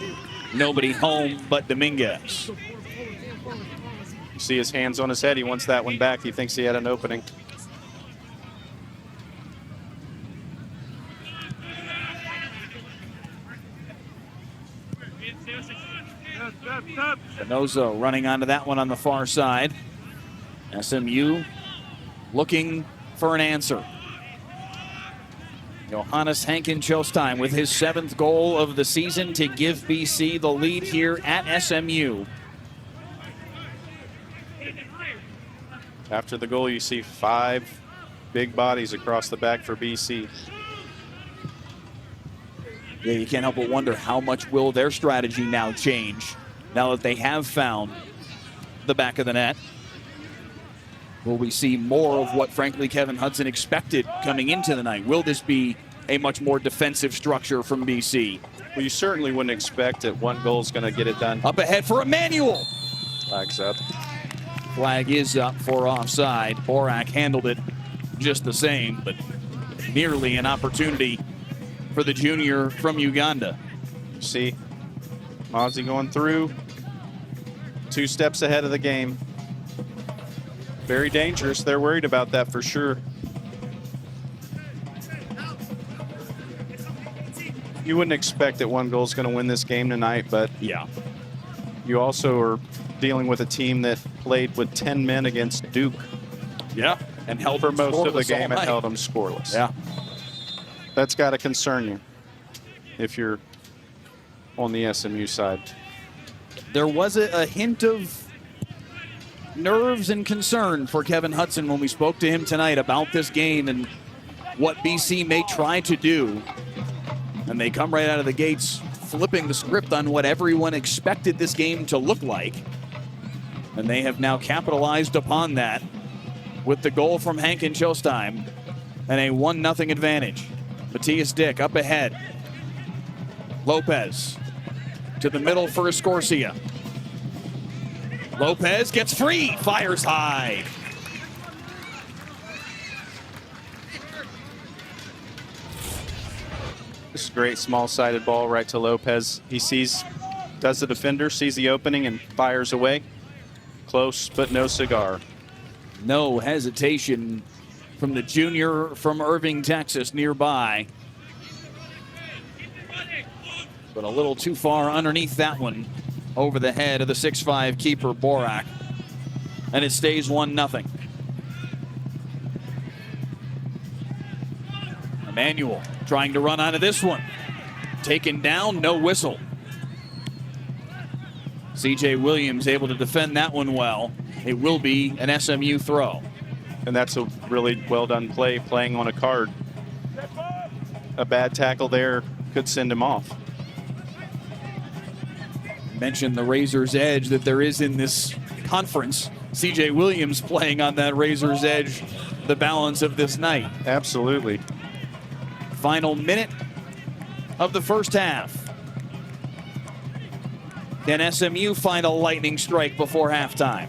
nobody home but Dominguez. You see his hands on his head. He wants that one back. He thinks he had an opening. Pinozzo running onto that one on the far side. SMU looking for an answer. Johannes Henkin Chostheim with his 7th goal of the season to give BC the lead here at SMU. After the goal, you see 5 big bodies across the back for BC. Yeah, you can't help but wonder how much will their strategy now change now that they have found the back of the net. Will we see more of what, frankly, Kevin Hudson expected coming into the night? Will this be a much more defensive structure from BC? Well, you certainly wouldn't expect that one goal is going to get it done. Up ahead for Emmanuel. Flags up. Flag is up for offside. Borak handled it just the same, but nearly an opportunity for the junior from Uganda. See, Mozzie going through, 2 steps ahead of the game. Very dangerous. They're worried about that for sure. You wouldn't expect that one goal is going to win this game tonight, but Yeah. you also are dealing with a team that played with 10 men against Duke Yeah. And held for them most of the scoreless game all and night. held them scoreless. Yeah. That's got to concern you if you're on the SMU side. There was a hint of nerves and concern for Kevin Hudson when we spoke to him tonight about this game and what BC may try to do. And they come right out of the gates flipping the script on what everyone expected this game to look like. And they have now capitalized upon that with the goal from Hankin Chostheim and a 1-0 advantage. Matthias Dick up ahead. Lopez to the middle for Escorcia. Lopez gets free, fires high. This is a great small-sided ball right to Lopez. He does the defender, sees the opening and fires away. Close, but no cigar. No hesitation from the junior from Irving, Texas, nearby. But a little too far underneath that one, over the head of the 6'5" keeper, Borak. And it stays 1-0. Emmanuel trying to run out of this one. Taken down, no whistle. CJ Williams able to defend that one well. It will be an SMU throw. And that's a really well-done play, playing on a card. A bad tackle there could send him off. Mentioned the razor's edge that there is in this conference. CJ Williams playing on that razor's edge the balance of this night. Absolutely. Final minute of the first half. Can SMU find a lightning strike before halftime?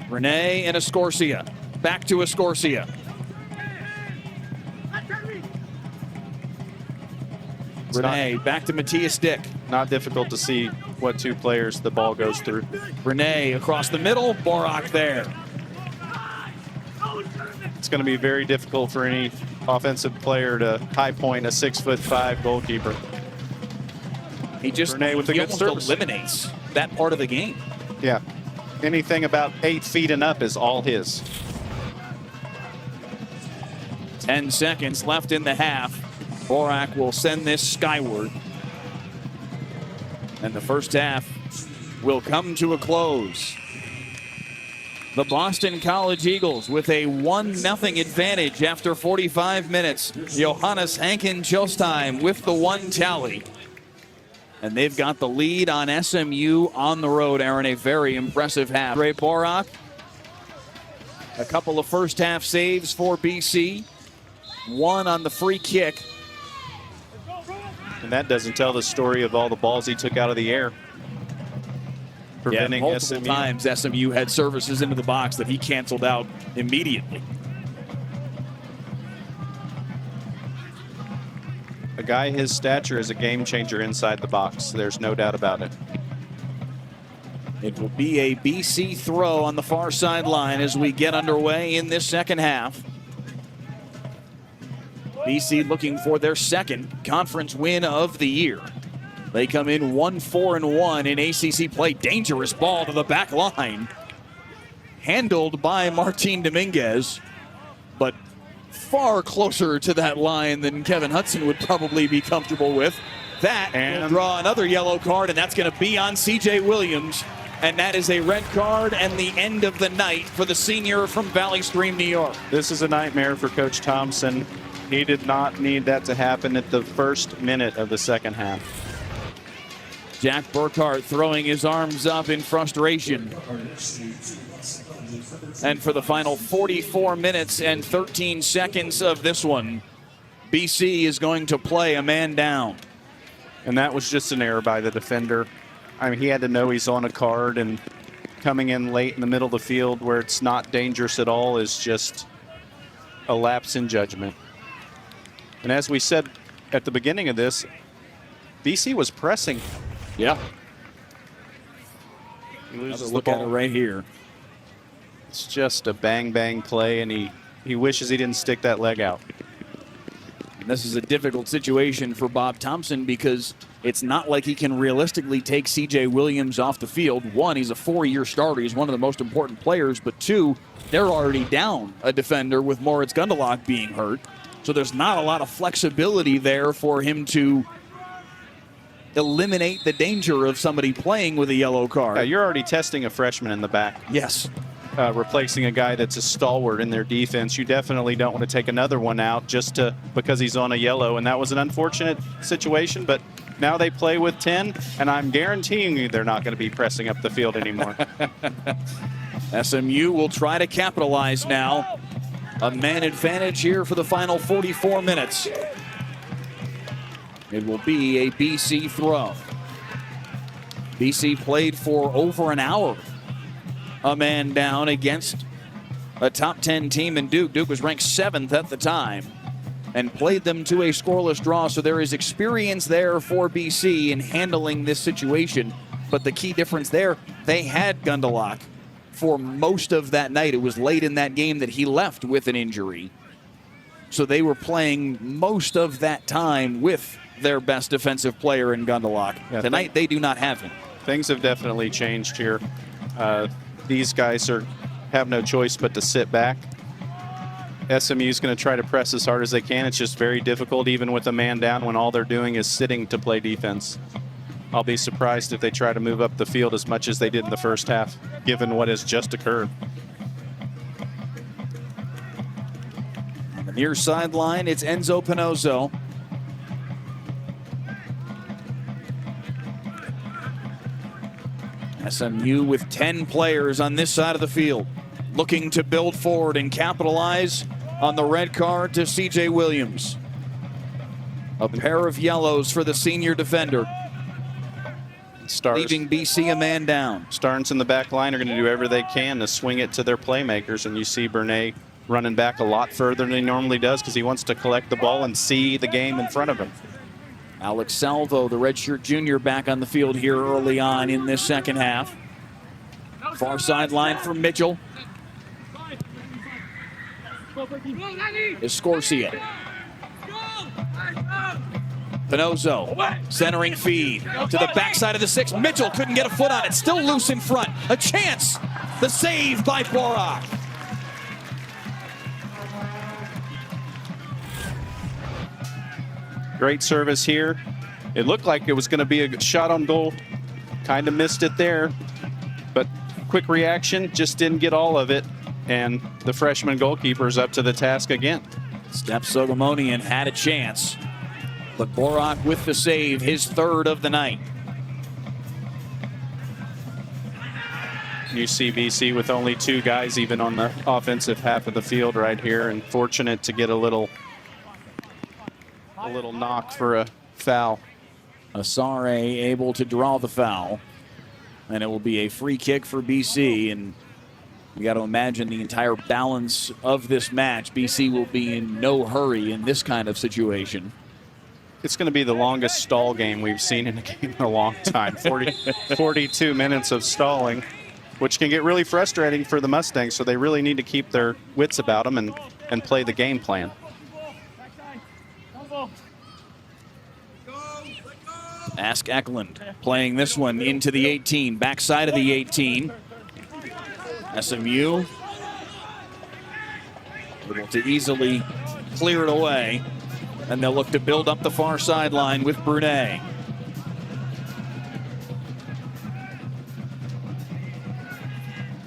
Renee and Escorcia. Back to Escorcia. Renee back to Matthias Dick. Not difficult to see what 2 players the ball goes through. Renee across the middle. Borak there. It's going to be very difficult for any offensive player to high point a 6'5" goalkeeper. He just Renee with a he good almost service. eliminates that part of the game. Yeah. Anything about 8 feet and up is all his. 10 seconds left in the half. Borak will send this skyward. And the first half will come to a close. The Boston College Eagles with a 1-0 advantage after 45 minutes. Johannes Hankin Chostheim with the 1 tally. And they've got the lead on SMU on the road, Aaron. A very impressive half. Ray Borak, a couple of first half saves for BC. 1 on the free kick. And that doesn't tell the story of all the balls he took out of the air. Preventing multiple SMU. times SMU had services into the box that he canceled out immediately. A guy his stature is a game changer inside the box. There's no doubt about it. It will be a BC throw on the far sideline as we get underway in this second half. BC looking for their second conference win of the year. They come in 1-4-1 in ACC play. Dangerous ball to the back line. Handled by Martin Dominguez, but far closer to that line than Kevin Hudson would probably be comfortable with. That will draw another yellow card, and that's going to be on CJ Williams. And that is a red card and the end of the night for the senior from Valley Stream, New York. This is a nightmare for Coach Thompson. He did not need that to happen at the first minute of the second half. Jack Burkhart throwing his arms up in frustration. And for the final 44 minutes and 13 seconds of this one, BC is going to play a man down. And that was just an error by the defender. I mean, he had to know he's on a card, and coming in late in the middle of the field where it's not dangerous at all is just a lapse in judgment. And as we said at the beginning of this, BC was pressing. Yeah. He loses Look the at ball. it right here. It's just a bang-bang play, and he wishes he didn't stick that leg out. And this is a difficult situation for Bob Thompson because it's not like he can realistically take CJ Williams off the field. One, he's a 4-year starter. He's one of the most important players. But two, they're already down a defender with Moritz Gundelach being hurt. So there's not a lot of flexibility there for him to eliminate the danger of somebody playing with a yellow card. Yeah, you're already testing a freshman in the back. Yes. Replacing a guy that's a stalwart in their defense. You definitely don't want to take another one out just because he's on a yellow, and that was an unfortunate situation, but now they play with 10, and I'm guaranteeing you they're not going to be pressing up the field anymore. SMU will try to capitalize now. A man advantage here for the final 44 minutes. It will be a BC throw. BC played for over an hour. A man down against a top 10 team in Duke. Duke was ranked 7th at the time and played them to a scoreless draw. So there is experience there for BC in handling this situation. But the key difference there, they had Gundelach for most of that night. It was late in that game that he left with an injury. So they were playing most of that time with their best defensive player in Gundelach. Yeah, Tonight, they do not have him. Things have definitely changed here. These guys have no choice but to sit back. SMU is going to try to press as hard as they can. It's just very difficult, even with a man down, when all they're doing is sitting to play defense. I'll be surprised if they try to move up the field as much as they did in the first half, given what has just occurred. On the near sideline, it's Enzo Pinozzo. SMU with 10 players on this side of the field, looking to build forward and capitalize on the red card to CJ Williams. A pair of yellows for the senior defender, leaving BC a man down. Starnes in the back line are going to do whatever they can to swing it to their playmakers, and you see Bernay running back a lot further than he normally does because he wants to collect the ball and see the game in front of him. Alex Salvo, the redshirt junior, back on the field here early on in this second half. Far sideline for Mitchell. Escorcia. Pinozzo, centering feed to the backside of the 6. Mitchell couldn't get a foot on it. Still loose in front. A chance. The save by Borak. Great service here. It looked like it was going to be a shot on goal. Kind of missed it there. But quick reaction, just didn't get all of it. And the freshman goalkeeper's up to the task again. Stephan Soghomonian had a chance, but Borak with the save, his third of the night. You see BC with only 2 guys even on the offensive half of the field right here, and fortunate to get a little knock for a foul. Asare able to draw the foul, and it will be a free kick for BC. And you got to imagine the entire balance of this match. BC will be in no hurry in this kind of situation. It's going to be the longest stall game we've seen in a game in a long time. 42 minutes of stalling, which can get really frustrating for the Mustangs, so they really need to keep their wits about them and play the game plan. Ask Eklund playing this one into the 18, backside of the 18. SMU able to easily clear it away, and they'll look to build up the far sideline with Brunet.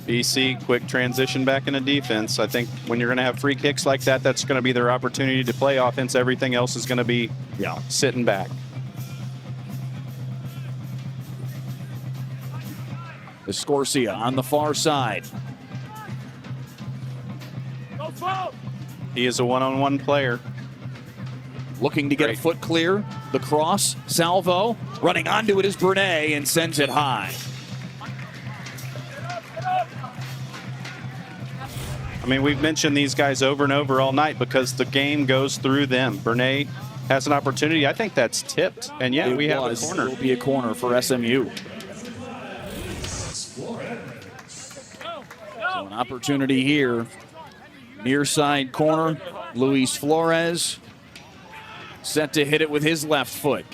BC, quick transition back into defense. I think when you're going to have free kicks like that, that's going to be their opportunity to play offense. Everything else is going to be sitting back. Escorcia on the far side. He is a one-on-one player. looking to get a foot clear. The cross, Salvo, running onto it is Bernay and sends it high. I mean, we've mentioned these guys over and over all night because the game goes through them. Bernay has an opportunity. I think that's tipped. And yeah, we have a corner. It will be a corner for SMU. So an opportunity here. Near side corner, Luis Flores set to hit it with his left foot.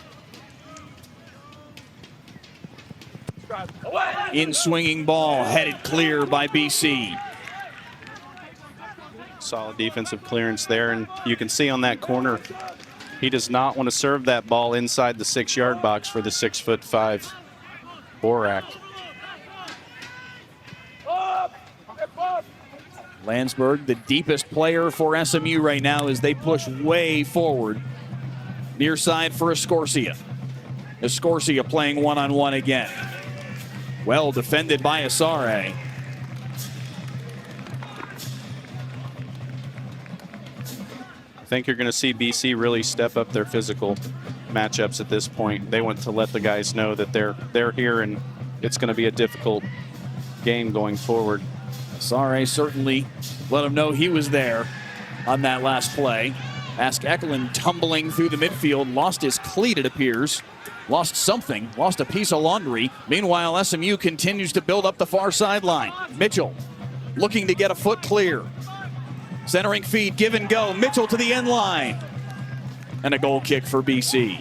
In swinging ball, headed clear by BC. Solid defensive clearance there, and you can see on that corner, he does not want to serve that ball inside the 6-yard box for the 6'5" Borak. Landsberg, the deepest player for SMU right now as they push way forward. Near side for Escorcia. Escorcia playing one-on-one again. Well defended by Asare. I think you're going to see BC really step up their physical matchups at this point. They want to let the guys know that they're here and it's going to be a difficult game going forward. Asare certainly let him know he was there on that last play. Ask Eklund tumbling through the midfield, lost his cleat, it appears. Lost something, lost a piece of laundry. Meanwhile, SMU continues to build up the far sideline. Mitchell looking to get a foot clear. Centering feed, give and go. Mitchell to the end line. And a goal kick for BC.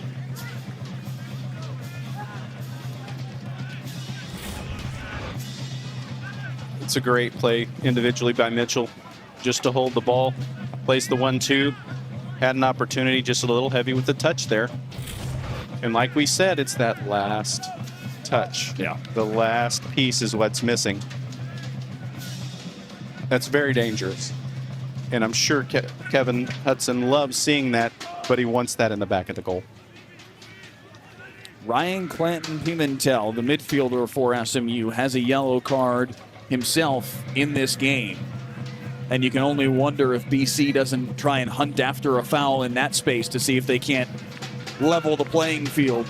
It's a great play individually by Mitchell just to hold the ball. Plays the 1-2. Had an opportunity, just a little heavy with the touch there. And like we said, it's that last touch. Yeah. The last piece is what's missing. That's very dangerous. And I'm sure Kevin Hudson loves seeing that, but he wants that in the back of the goal. Ryan Clanton Pimentel, the midfielder for SMU, has a yellow card himself in this game. And you can only wonder if BC doesn't try and hunt after a foul in that space to see if they can't level the playing field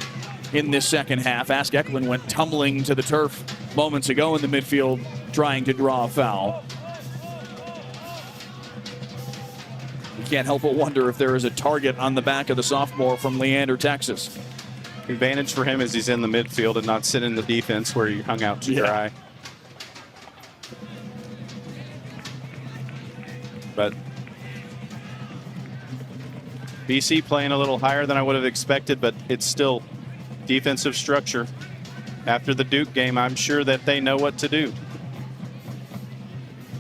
in this second half. Ask Eklund went tumbling to the turf moments ago in the midfield trying to draw a foul. You can't help but wonder if there is a target on the back of the sophomore from Leander, Texas. The advantage for him is he's in the midfield and not sitting in the defense where he hung out to dry. But BC playing a little higher than I would have expected, but it's still defensive structure. After the Duke game, I'm sure that they know what to do.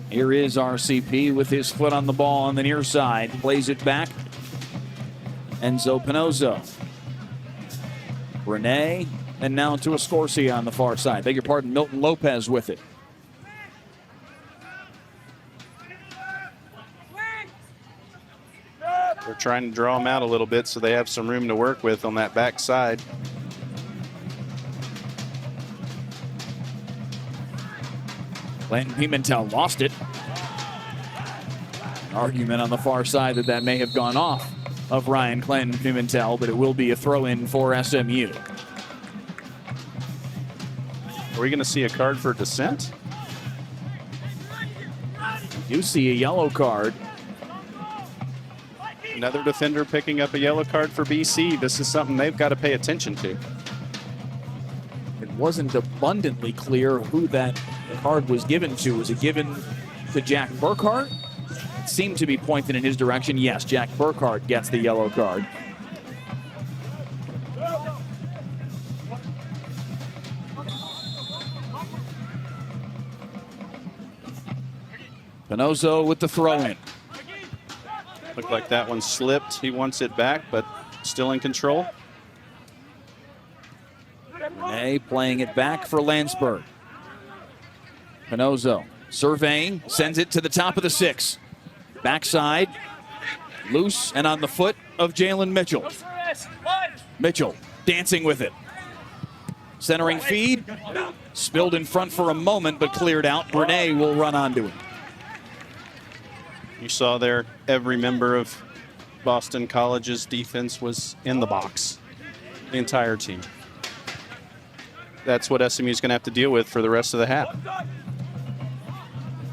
Here is RCP with his foot on the ball on the near side. Plays it back. Enzo Pinozo. Renee, and now to Escorcia on the far side. Beg your pardon, Milton Lopez with it. They're trying to draw them out a little bit so they have some room to work with on that back side. Clanton Pimentel lost it. Argument on the far side that may have gone off of Ryan Clanton Pimentel, but it will be a throw-in for SMU. Are we going to see a card for dissent? You see a yellow card. Another defender picking up a yellow card for BC. This is something they've got to pay attention to. It wasn't abundantly clear who that card was given to. Was it given to Jack Burkhart? It seemed to be pointed in his direction. Yes, Jack Burkhart gets the yellow card. Pinozo with the throw-in. Looked like that one slipped. He wants it back, but still in control. Renee playing it back for Landsberg. Pinozo surveying, sends it to the top of the 6. Backside, loose and on the foot of Jalen Mitchell. Mitchell dancing with it. Centering feed, spilled in front for a moment, but cleared out. Renee will run onto it. You saw there every member of Boston College's defense was in the box, the entire team. That's what SMU is going to have to deal with for the rest of the half.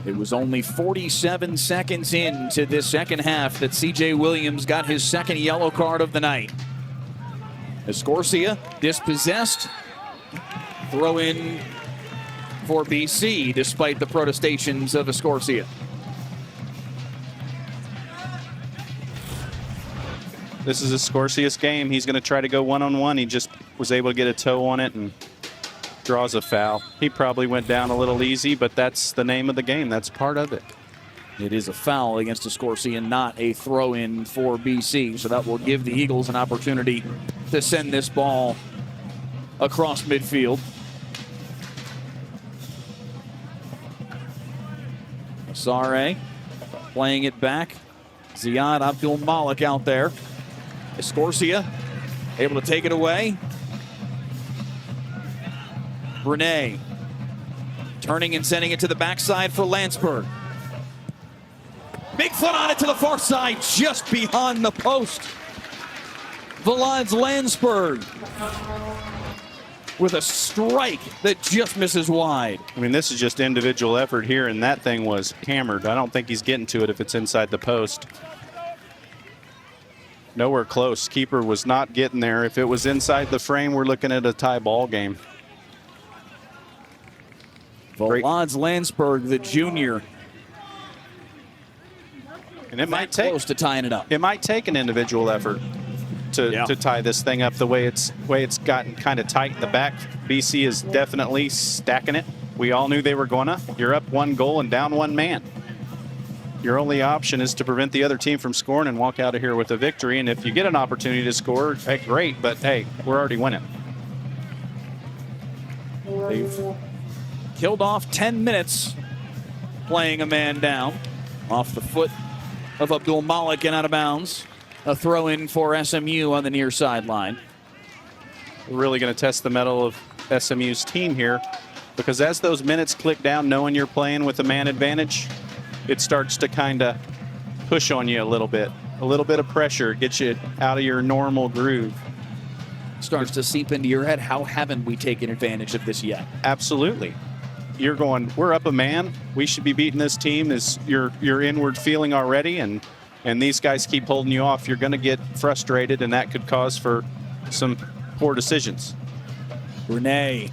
It was only 47 seconds into this second half that C.J. Williams got his second yellow card of the night. Escorcia dispossessed. Throw in for BC despite the protestations of Escorcia. This is Escorcia's game. He's going to try to go one-on-one. He just was able to get a toe on it and draws a foul. He probably went down a little easy, but that's the name of the game. That's part of it. It is a foul against Escorcia and not a throw-in for BC, so that will give the Eagles an opportunity to send this ball across midfield. Sare playing it back. Ziad Abdul Malik out there. Escorcia able to take it away. Brene turning and sending it to the backside for Landsberg. Big foot on it to the far side, just behind the post. Vlad Landsberg with a strike that just misses wide. I mean, this is just individual effort here, and that thing was hammered. I don't think he's getting to it if it's inside the post. Nowhere close. Keeper was not getting there. If it was inside the frame, we're looking at a tie ball game. Vlad Landsberg, the junior. And it might take close to tying it up. It might take an individual effort to tie this thing up the way it's gotten kind of tight in the back. BC is definitely stacking it. We all knew they were going to. You're up 1 goal and down 1 man. Your only option is to prevent the other team from scoring and walk out of here with a victory. And if you get an opportunity to score, hey, great. But hey, we're already winning. They've killed off 10 minutes playing a man down off the foot of Abdul Malik and out of bounds. A throw in for SMU on the near sideline. We're really going to test the mettle of SMU's team here, because as those minutes click down, knowing you're playing with a man advantage, it starts to kind of push on you a little bit. A little bit of pressure gets you out of your normal groove. Starts to seep into your head. How haven't we taken advantage of this yet? Absolutely. You're going, we're up a man. We should be beating this team, is your inward feeling already, and these guys keep holding you off. You're going to get frustrated, and that could cause for some poor decisions. Renee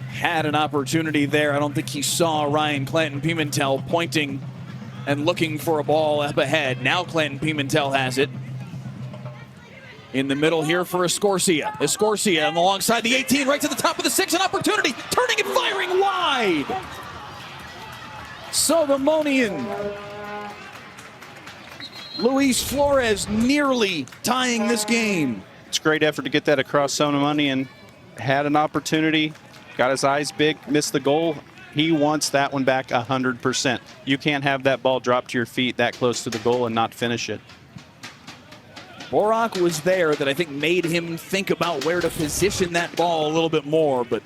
had an opportunity there. I don't think he saw Ryan Clanton Pimentel pointing and looking for a ball up ahead. Now Clanton Pimentel has it. In the middle here for Escorcia. Escorcia on alongside the 18, right to the top of the 6, an opportunity. Turning and firing wide. Soghomonian. Luis Flores nearly tying this game. It's a great effort to get that across. Soghomonian had an opportunity, got his eyes big, missed the goal. He wants that one back 100%. You can't have that ball drop to your feet that close to the goal and not finish it. Borak was there that I think made him think about where to position that ball a little bit more. But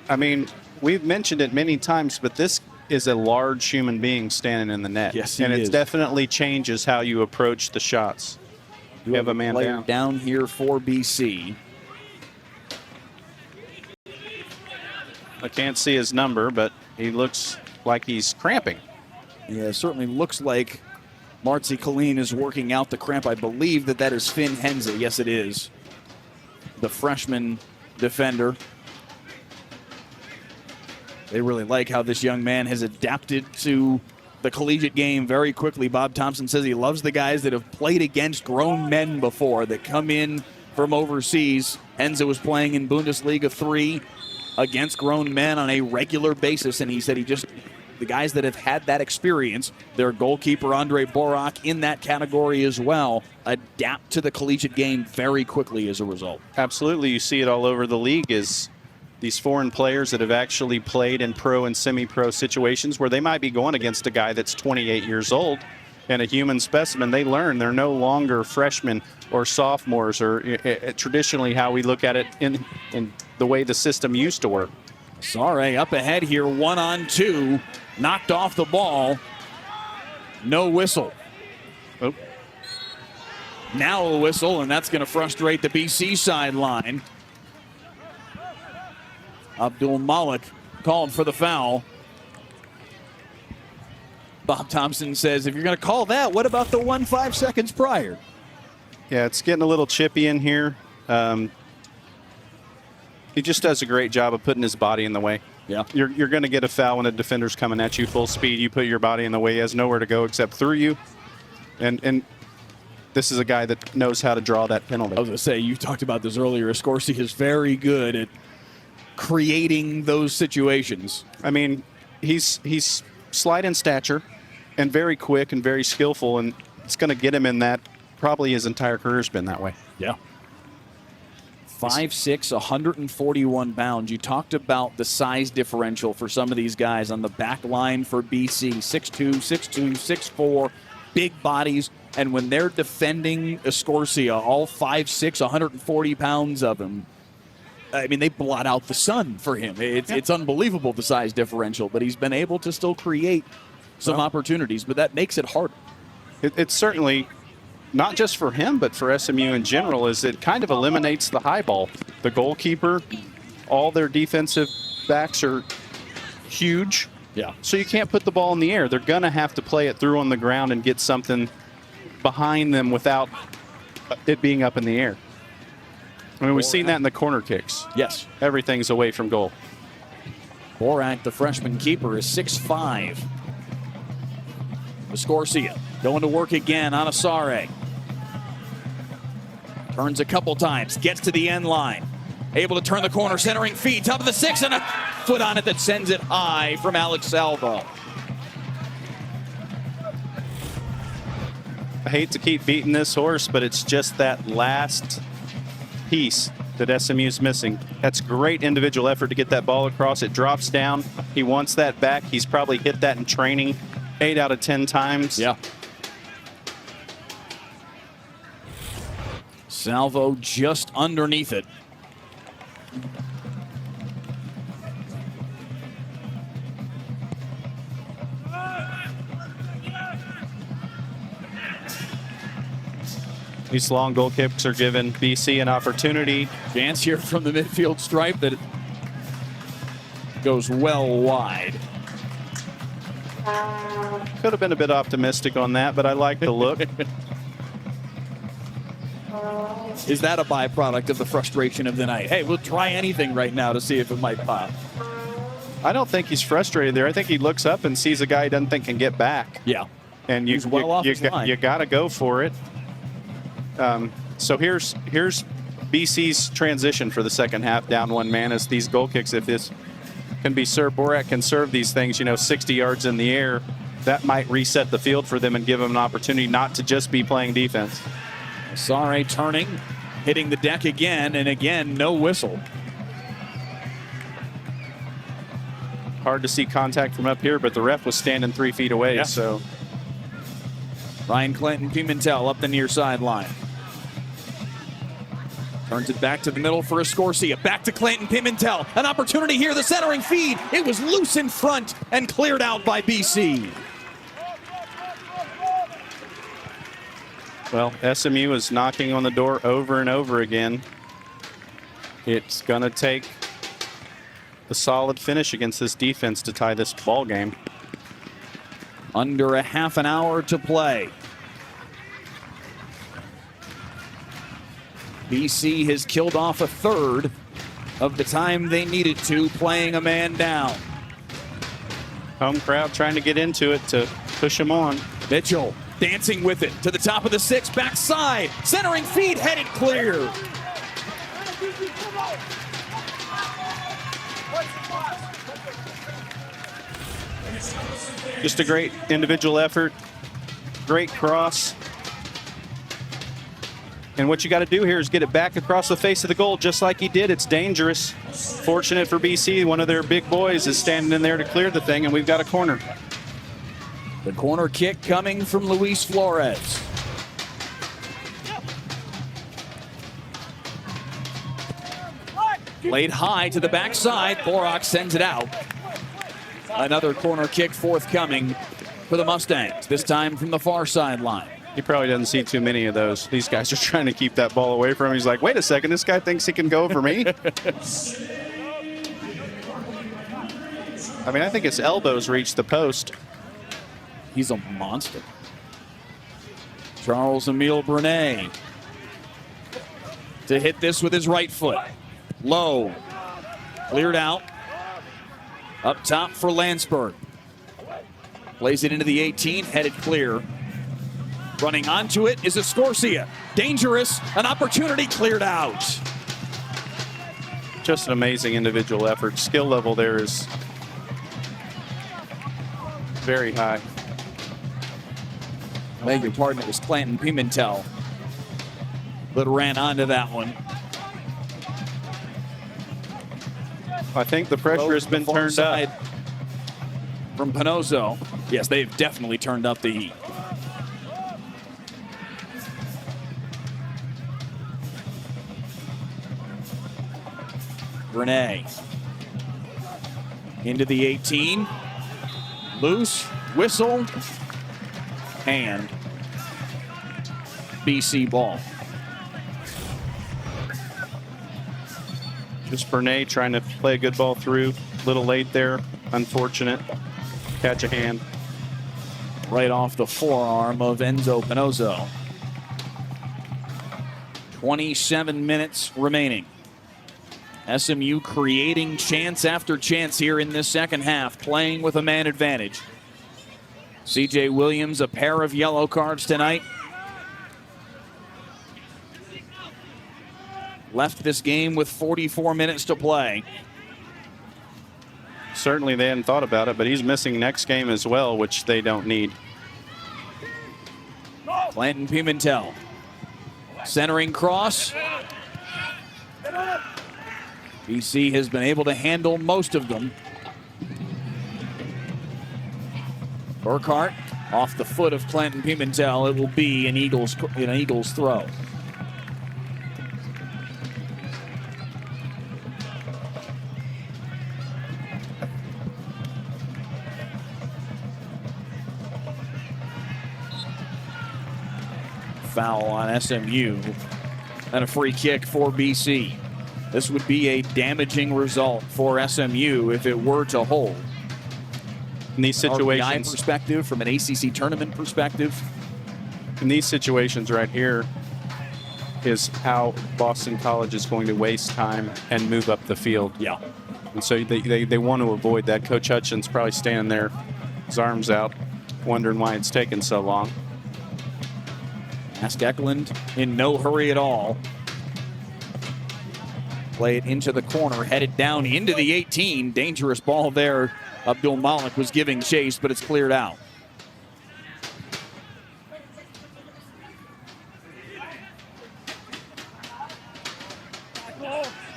I mean, we've mentioned it many times, but this is a large human being standing in the net. Yes, and it definitely changes how you approach the shots. You have a man down here for BC. I can't see his number, but he looks like he's cramping. Yeah, it certainly looks like Marzi Colleen is working out the cramp. I believe that is Finn Henze. Yes, it is. The freshman defender. They really like how this young man has adapted to the collegiate game very quickly. Bob Thompson says he loves the guys that have played against grown men before, that come in from overseas. Henze was playing in Bundesliga 3 against grown men on a regular basis, and he said the guys that have had that experience, their goalkeeper Andre Borak in that category as well, adapt to the collegiate game very quickly as a result. Absolutely. You see it all over the league, is these foreign players that have actually played in pro and semi-pro situations where they might be going against a guy that's 28 years old and a human specimen. They learn they're no longer freshmen or sophomores, or traditionally how we look at it in the way the system used to work. Sare up ahead here, 1-on-2, knocked off the ball. No whistle. Oh. Now a whistle, and that's going to frustrate the BC sideline. Abdul Malik called for the foul. Bob Thompson says, if you're going to call that, what about the 1 5 seconds prior? Yeah, it's getting a little chippy in here. He just does a great job of putting his body in the way. Yeah. You're going to get a foul when a defender's coming at you full speed. You put your body in the way. He has nowhere to go except through you. And this is a guy that knows how to draw that penalty. I was going to say, you talked about this earlier. Escorsi is very good at creating those situations. I mean, he's slight in stature and very quick and very skillful, and it's going to get him in that. Probably his entire career's been that way. Yeah. 5'6", 141 pounds. You talked about the size differential for some of these guys on the back line for BC. 6'2", 6'2", 6'4", big bodies. And when they're defending Escorsia, all 5'6", 140 pounds of him, I mean, they blot out the sun for him. It's unbelievable, the size differential, but he's been able to still create some opportunities, but that makes it harder. It's certainly not just for him, but for SMU in general, is it kind of eliminates the high ball. The goalkeeper, all their defensive backs are huge. Yeah. So you can't put the ball in the air. They're going to have to play it through on the ground and get something behind them without it being up in the air. I mean, we've seen that in the corner kicks. Yes. Everything's away from goal. Borak, the freshman keeper, is 6'5". Escorsia going to work again on Asare. Turns a couple times, gets to the end line. Able to turn the corner, centering feed, top of the 6, and a foot on it that sends it high from Alex Salvo. I hate to keep beating this horse, but it's just that last piece that SMU's missing. That's great individual effort to get that ball across. It drops down. He wants that back. He's probably hit that in training 8 out of 10 times. Yeah. Salvo just underneath it. These long goal kicks are giving BC an opportunity. Chance here from the midfield stripe that goes well wide. Could have been a bit optimistic on that, but I like the look. Is that a byproduct of the frustration of the night? Hey, we'll try anything right now to see if it might pop. I don't think he's frustrated there. I think he looks up and sees a guy he doesn't think can get back. Yeah. And you got to go for it. So here's BC's transition for the second half, down one man, as these goal kicks, if this can be served, Borak can serve these things, 60 yards in the air. That might reset the field for them and give them an opportunity not to just be playing defense. Sare turning, hitting the deck again, and again, no whistle. Hard to see contact from up here, but the ref was standing 3 feet away, yeah. So. Ryan Clinton Pimentel up the near sideline. Turns it back to the middle for Escorsia. Back to Clinton Pimentel. An opportunity here, the centering feed. It was loose in front and cleared out by BC. Well, SMU is knocking on the door over and over again. It's going to take a solid finish against this defense to tie this ball game. Under a half an hour to play. BC has killed off a third of the time they needed to, playing a man down. Home crowd trying to get into it to push them on. Mitchell dancing with it to the top of the 6, backside, centering feed, headed clear. Just a great individual effort, great cross. And what you got to do here is get it back across the face of the goal just like he did. It's dangerous. Fortunate for BC, one of their big boys is standing in there to clear the thing, and we've got a corner. The corner kick coming from Luis Flores. Laid high to the backside. Borak sends it out. Another corner kick forthcoming for the Mustangs, this time from the far sideline. He probably doesn't see too many of those. These guys are trying to keep that ball away from him. He's like, wait a second, this guy thinks he can go over me? I mean, I think his elbows reach the post. He's a monster. Charles Emile Brunet to hit this with his right foot. Low. Cleared out. Up top for Landsberg. Plays it into the 18, headed clear. Running onto it is Escorcia. Dangerous, an opportunity cleared out. Just an amazing individual effort. Skill level there is very high. I beg your pardon, it was Clanton Pimentel that ran onto that one. I think the pressure has been turned up. From Pinozo. Yes, they've definitely turned up the heat. Renee into the 18. Loose, whistle, and BC ball. Just Bernay trying to play a good ball through. A little late there. Unfortunate. Catch a hand. Right off the forearm of Enzo Pinozo. 27 minutes remaining. SMU creating chance after chance here in this second half, playing with a man advantage. CJ Williams, a pair of yellow cards tonight. Left this game with 44 minutes to play. Certainly they hadn't thought about it, but he's missing next game as well, which they don't need. Clanton Pimentel. Centering cross. BC has been able to handle most of them. Burkhart off the foot of Clanton Pimentel. It will be an Eagles throw. Foul on SMU and a free kick for BC. This would be a damaging result for SMU if it were to hold. In these situations, perspective, from an ACC tournament perspective, in these situations right here is how Boston College is going to waste time and move up the field. Yeah. And so they want to avoid that. Coach Hutchins probably standing there, his arms out, wondering why it's taken so long. Ask Eklund in no hurry at all. Play it into the corner, headed down into the 18. Dangerous ball there. Abdul Malik was giving chase, but it's cleared out.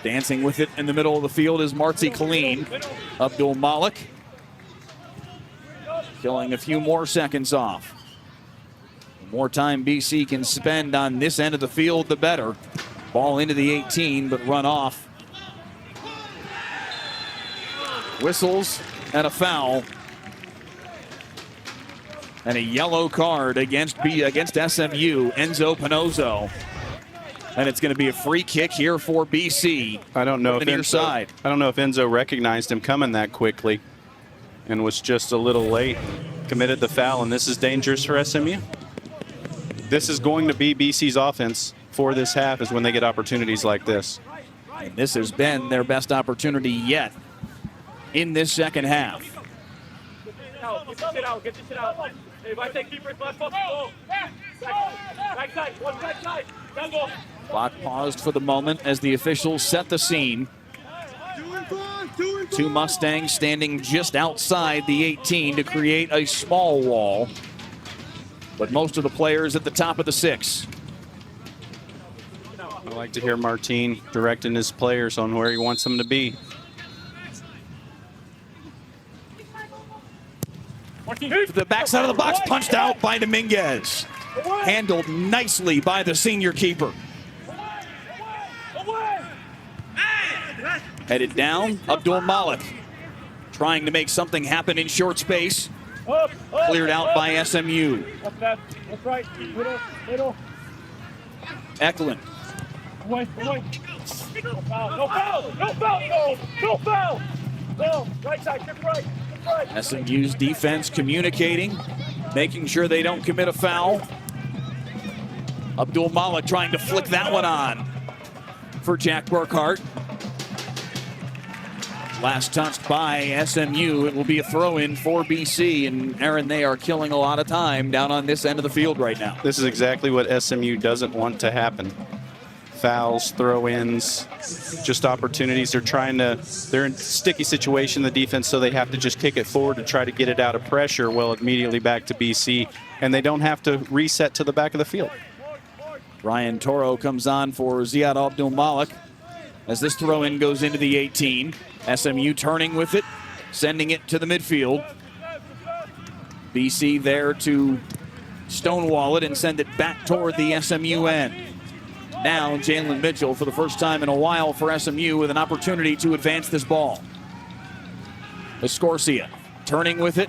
Dancing with it in the middle of the field is Marzi Colleen. Abdul Malik killing a few more seconds off. The more time BC can spend on this end of the field, the better. Ball into the 18, but run off. Whistles and a foul. And a yellow card against SMU, Enzo Pinozo. And it's going to be a free kick here for BC. I don't know if near side. I don't know if Enzo recognized him coming that quickly and was just a little late. Committed the foul, and this is dangerous for SMU. This is going to be BC's offense for this half, is when they get opportunities like this. And this has been their best opportunity yet in this second half. Get this shit out. Get this shit out. Hey, if I say keepers, left foot, go. Back side. One back side. Down goal. Clock paused for the moment as the officials set the scene. Two Mustangs standing just outside the 18 to create a small wall. But most of the players at the top of the 6. I like to hear Martin directing his players on where he wants them to be. The backside of the box punched out by Dominguez. Handled nicely by the senior keeper. Headed down, Abdul Malik trying to make something happen in short space. Up. Cleared out by SMU. Up, left. That's right. Middle. Eklund. Away. No foul. No foul. No. Right side. Kick right. SMU's defense communicating, making sure they don't commit a foul. Abdul Malik trying to flick that one on for Jack Burkhart. Last touched by SMU. It will be a throw-in for BC. And Aaron, they are killing a lot of time down on this end of the field right now. This is exactly what SMU doesn't want to happen. Fouls, throw-ins, just opportunities. They're in a sticky situation, the defense, so they have to just kick it forward to try to get it out of pressure. Well, immediately back to BC, and they don't have to reset to the back of the field. Ryan Toro comes on for Ziad Abdul Malik as this throw-in goes into the 18. SMU turning with it, sending it to the midfield. BC there to stonewall it and send it back toward the SMU end. Now Jalen Mitchell for the first time in a while for SMU with an opportunity to advance this ball. Escorcia turning with it.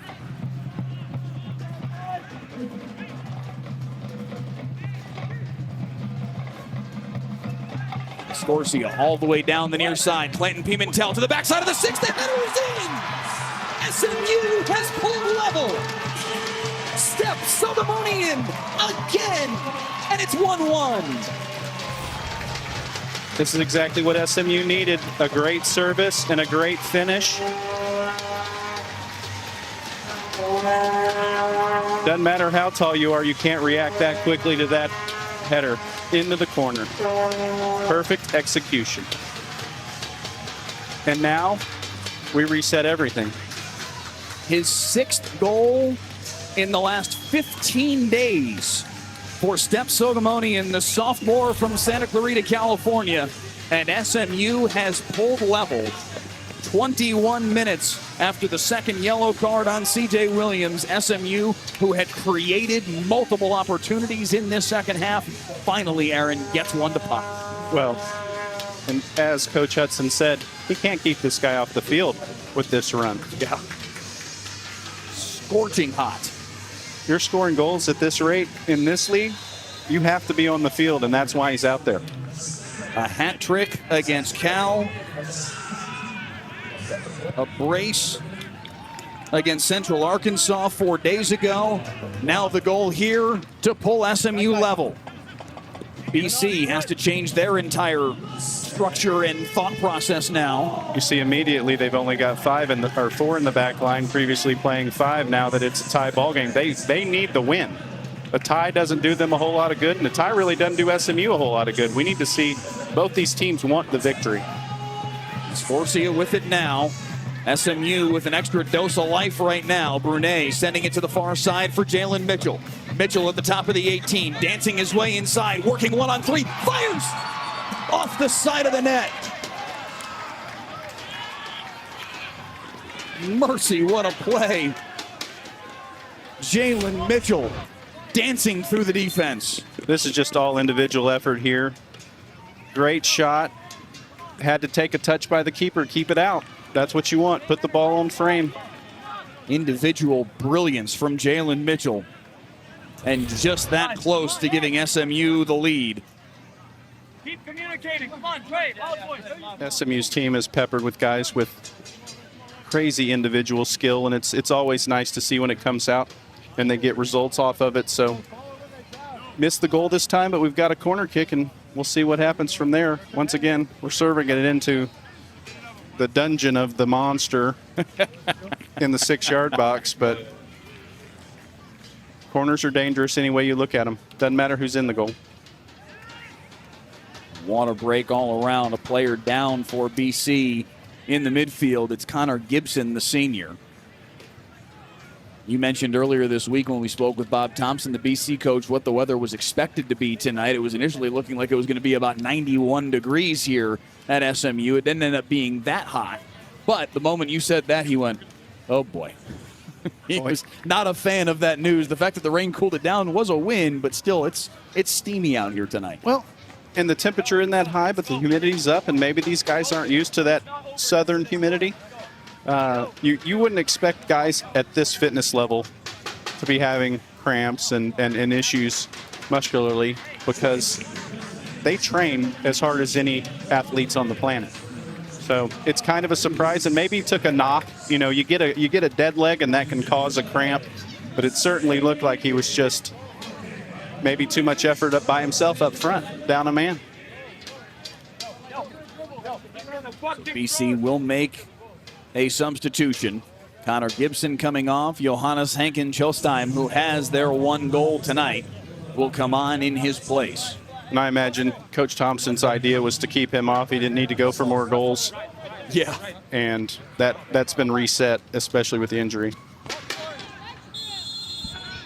Escorcia all the way down the near side. Clayton Pimentel to the backside of the 6th. The header is in. SMU has pulled level. Stephan Soghomonian again. And it's 1-1. This is exactly what SMU needed. A great service and a great finish. Doesn't matter how tall you are, you can't react that quickly to that header into the corner. Perfect execution. And now we reset everything. His 6th goal in the last 15 days for Stephan Soghomonian, the sophomore from Santa Clarita, California. And SMU has pulled level 21 minutes after the second yellow card on C.J. Williams. SMU, who had created multiple opportunities in this second half, finally, Aaron, gets one to pop. Well, and as Coach Hudson said, he can't keep this guy off the field with this run. Yeah. Scorching hot. You're scoring goals at this rate in this league, you have to be on the field, and that's why he's out there. A hat trick against Cal. A brace against Central Arkansas 4 days ago. Now the goal here to pull SMU level. BC has to change their entire structure and thought process now. You see immediately they've only got 4 in the back line, previously playing 5 now that it's a tie ball game. They need the win. A tie doesn't do them a whole lot of good, and a tie really doesn't do SMU a whole lot of good. We need to see both these teams want the victory. Scorcia with it now. SMU with an extra dose of life right now. Brunet sending it to the far side for Jalen Mitchell. Mitchell at the top of the 18, dancing his way inside, working 1-on-3, fires off the side of the net. Mercy, what a play. Jalen Mitchell dancing through the defense. This is just all individual effort here. Great shot. Had to take a touch by the keeper, keep it out. That's what you want. Put the ball on frame. Individual brilliance from Jalen Mitchell. And just that close to giving SMU the lead. Keep communicating. Come on, Trey. SMU's team is peppered with guys with crazy individual skill, and it's always nice to see when it comes out and they get results off of it. So missed the goal this time, but we've got a corner kick, and we'll see what happens from there. Once again, we're serving it into the dungeon of the monster in the 6-yard box, but corners are dangerous any way you look at them. Doesn't matter who's in the goal. Water break all around. A player down for BC in the midfield. It's Connor Gibson, the senior. You mentioned earlier this week when we spoke with Bob Thompson, the BC coach, what the weather was expected to be tonight. It was initially looking like it was going to be about 91 degrees here at SMU. It didn't end up being that hot. But the moment you said that, he went, oh boy. He was not a fan of that news. The fact that the rain cooled it down was a win, but still, it's steamy out here tonight. Well, and the temperature isn't that high, but the humidity's up, and maybe these guys aren't used to that southern humidity. You wouldn't expect guys at this fitness level to be having cramps and issues muscularly, because they train as hard as any athletes on the planet. So it's kind of a surprise, and maybe he took a knock. You know, you get a dead leg and that can cause a cramp, but it certainly looked like he was just maybe too much effort up by himself up front, down a man. BC will make a substitution. Connor Gibson coming off. Johannes Henken Chostheim, who has their one goal tonight, will come on in his place. And I imagine Coach Thompson's idea was to keep him off. He didn't need to go for more goals. Yeah. And that's been reset, especially with the injury.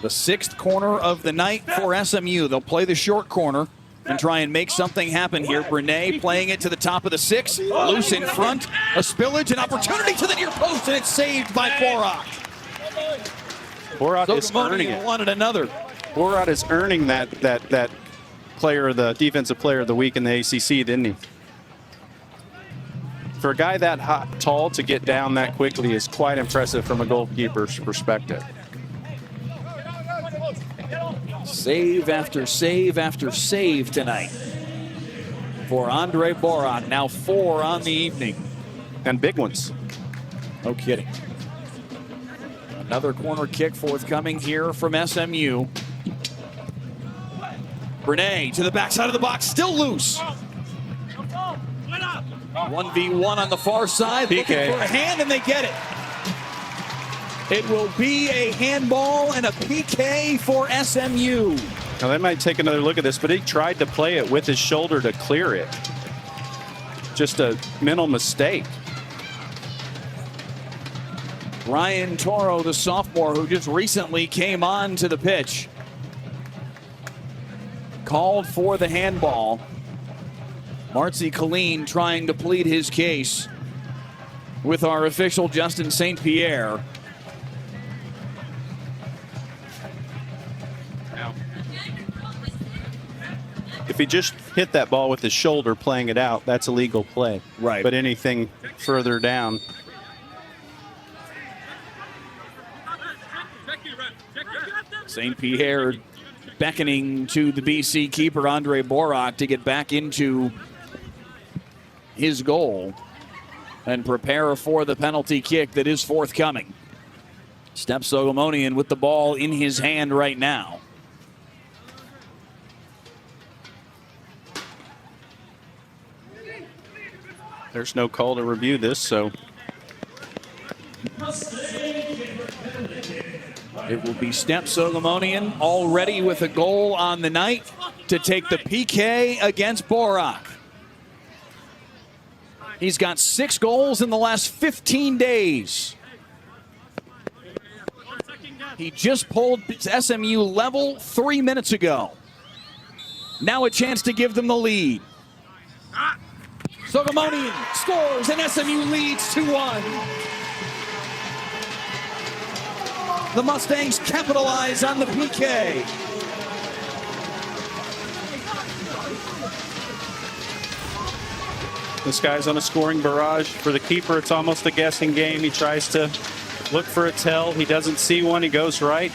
The 6th corner of the night for SMU. They'll play the short corner and try and make something happen here. Brené playing it to the top of the 6. Loose in front. A spillage, an opportunity to the near post, and it's saved by Borak. Borak is earning it. Wanted another. Borak is earning that player, the defensive player of the week in the ACC, didn't he? For a guy that tall to get down that quickly is quite impressive from a goalkeeper's perspective. Save after save after save tonight for Andre Borak. Now 4 on the evening. And big ones. No kidding. Another corner kick forthcoming here from SMU. Brené to the backside of the box, still loose. 1v1 on the far side, PK. looking for a hand, and they get it. It will be a handball and a PK for SMU. Now they might take another look at this, but he tried to play it with his shoulder to clear it. Just a mental mistake. Ryan Toro, the sophomore who just recently came on to the pitch, called for the handball. Marcy Colleen trying to plead his case with our official Justin St. Pierre. If he just hit that ball with his shoulder playing it out, that's a legal play. Right. But anything further down. St. Pierre beckoning to the BC keeper, Andre Borak, to get back into his goal and prepare for the penalty kick that is forthcoming. Stephan Soghomonian with the ball in his hand right now. There's no call to review this, so. It will be Stephan Soghomonian already with a goal on the night to take the PK against Borak. He's got 6 goals in the last 15 days. He just pulled SMU level 3 minutes ago. Now a chance to give them the lead. Soghomonian scores and SMU leads 2-1. The Mustangs capitalize on the PK. This guy's on a scoring barrage. For the keeper, it's almost a guessing game. He tries to look for a tell. He doesn't see one. He goes right.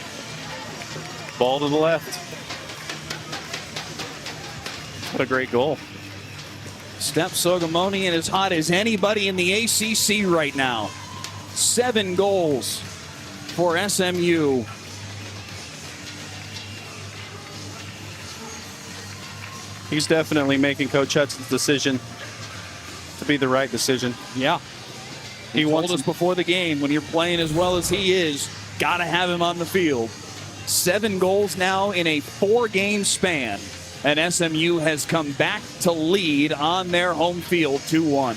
Ball to the left. What a great goal. Stephan Soghomonian as hot as anybody in the ACC right now. 7 goals for SMU. He's definitely making Coach Hudson's decision to be the right decision. Yeah. He told us before the game, when you're playing as well as he is, got to have him on the field. 7 goals now in a 4-game span. And SMU has come back to lead on their home field 2-1.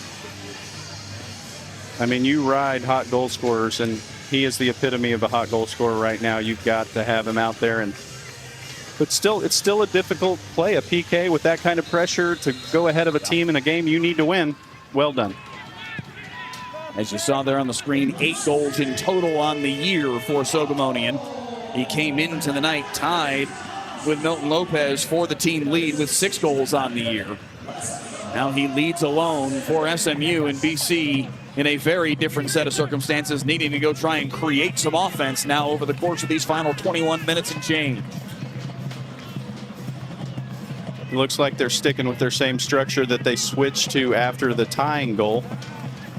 I mean, you ride hot goal scorers, and he is the epitome of a hot goal scorer right now. You've got to have him out there. But still, it's still a difficult play, a PK with that kind of pressure to go ahead of a team in a game you need to win. Well done. As you saw there on the screen, 8 goals in total on the year for Soghomonian. He came into the night tied with Milton Lopez for the team lead with 6 goals on the year. Now he leads alone for SMU, and BC in a very different set of circumstances, needing to go try and create some offense now over the course of these final 21 minutes and change. It looks like they're sticking with their same structure that they switched to after the tying goal.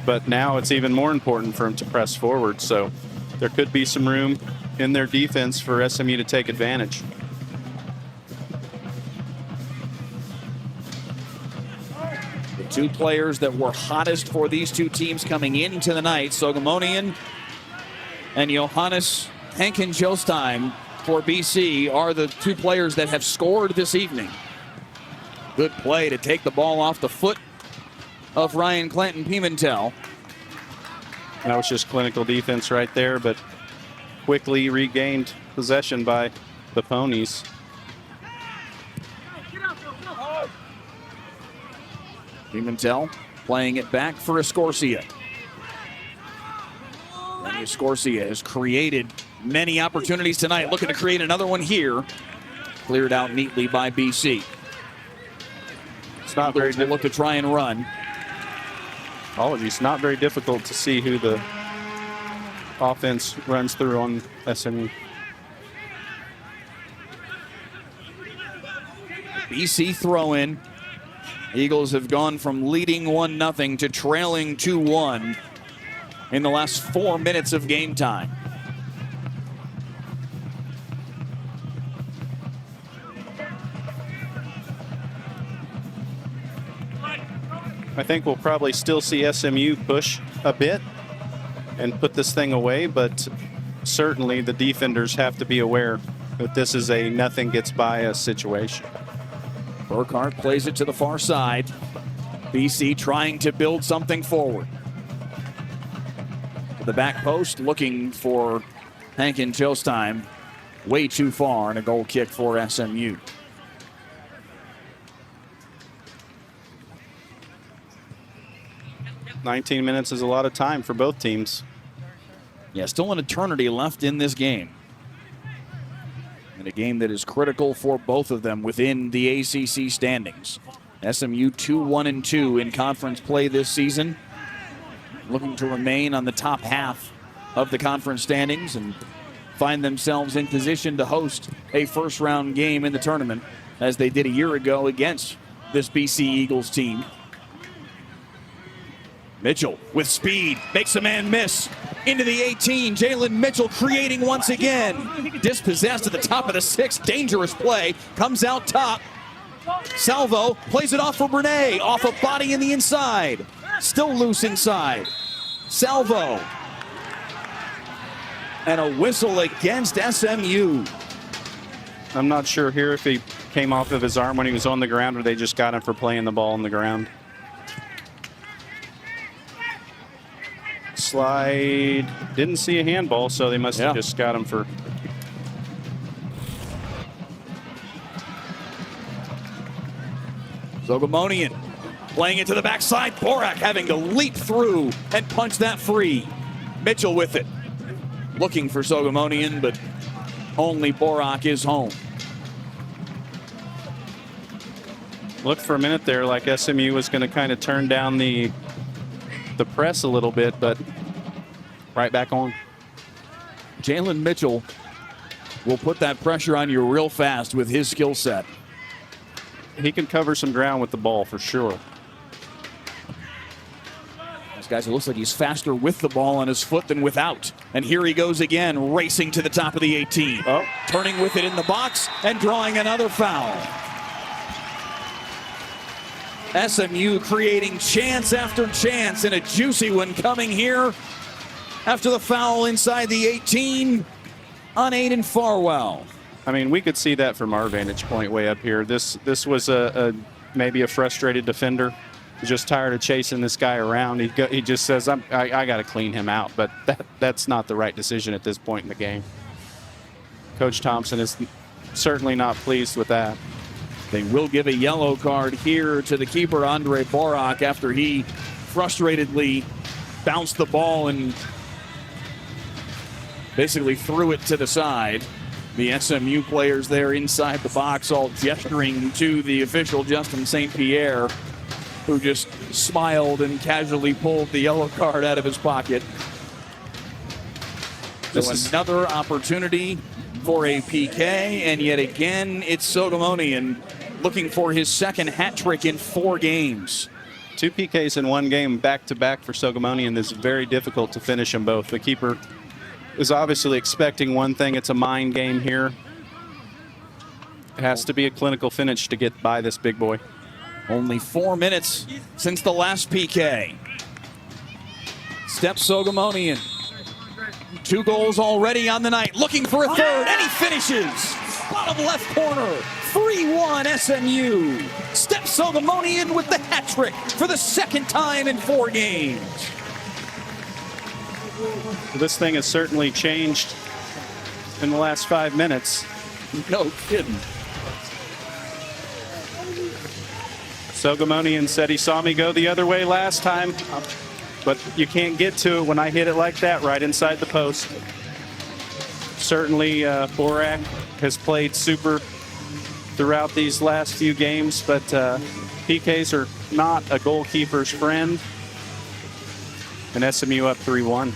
But now it's even more important for them to press forward. So there could be some room in their defense for SMU to take advantage. The two players that were hottest for these two teams coming into the night, Soghomonian and Johannes Henken-Jostheim for BC, are the two players that have scored this evening. Good play to take the ball off the foot of Ryan Clanton Pimentel. That was just clinical defense right there, but quickly regained possession by the Ponies. Pimentel playing it back for Escorcia. And Escorcia has created many opportunities tonight, looking to create another one here. Cleared out neatly by BC. It's not very difficult. Look to try and run. Apologies. Not very difficult to see who the offense runs through on SMU. BC throw in. Eagles have gone from leading 1-0 to trailing 2-1 in the last 4 minutes of game time. I think we'll probably still see SMU push a bit and put this thing away, but certainly the defenders have to be aware that this is a nothing gets by us situation. Burkhart plays it to the far side. BC trying to build something forward. To the back post, looking for Henken-Jostheim. Way too far, and a goal kick for SMU. "19 minutes is a lot of time for both teams." Yeah, still an eternity left in this game. And a game that is critical for both of them within the ACC standings. SMU 2-1-2 in conference play this season. Looking to remain on the top half of the conference standings and find themselves in position to host a first-round game in the tournament, as they did a year ago against this BC Eagles team. Mitchell with speed, makes a man miss. Into the 18, Jalen Mitchell creating once again. Dispossessed at the top of the 6, dangerous play, comes out top. Salvo plays it off for Brene, off a body in the inside. Still loose inside. Salvo. And a whistle against SMU. I'm not sure here if he came off of his arm when he was on the ground or they just got him for playing the ball on the ground. Slide, didn't see a handball, so they must have just got him for. Soghomonian playing it to the backside. Borak having to leap through and punch that free. Mitchell with it. Looking for Soghomonian, but only Borak is home. Looked for a minute there like SMU was going to kind of turn down the press a little bit, but right back on. Jalen Mitchell will put that pressure on you real fast with his skill set. He can cover some ground with the ball for sure. This guy looks like he's faster with the ball on his foot than without. And here he goes again, racing to the top of the 18. Oh. Turning with it in the box and drawing another foul. SMU creating chance after chance, and a juicy one coming here after the foul inside the 18 on Aiden Farwell. I mean, we could see that from our vantage point way up here. This was maybe a frustrated defender, just tired of chasing this guy around. He just says, I got to clean him out, but that's not the right decision at this point in the game. Coach Thompson is certainly not pleased with that. They will give a yellow card here to the keeper, Andre Borak, after he frustratedly bounced the ball and basically threw it to the side. The SMU players there inside the box all gesturing to the official, Justin St. Pierre. who just smiled and casually pulled the yellow card out of his pocket. This So is another opportunity for a PK, and yet again, it's Soghomonian looking for his second hat trick in 4 games. 2 PKs in 1 game back-to-back for Soghomonian. This is very difficult to finish them both. The keeper is obviously expecting one thing. It's a mind game here. It has to be a clinical finish to get by this big boy. Only 4 minutes since the last PK. Steps Soghomonian. 2 goals already on the night. Looking for a third, and he finishes. Bottom left corner. 3-1 SMU. Steps Soghomonian with the hat trick for the second time in 4 games. This thing has certainly changed in the last 5 minutes. No kidding. Soghomonian said he saw me go the other way last time, but you can't get to it when I hit it like that right inside the post. Certainly, Borak has played super throughout these last few games, but PKs are not a goalkeeper's friend. And SMU up 3-1.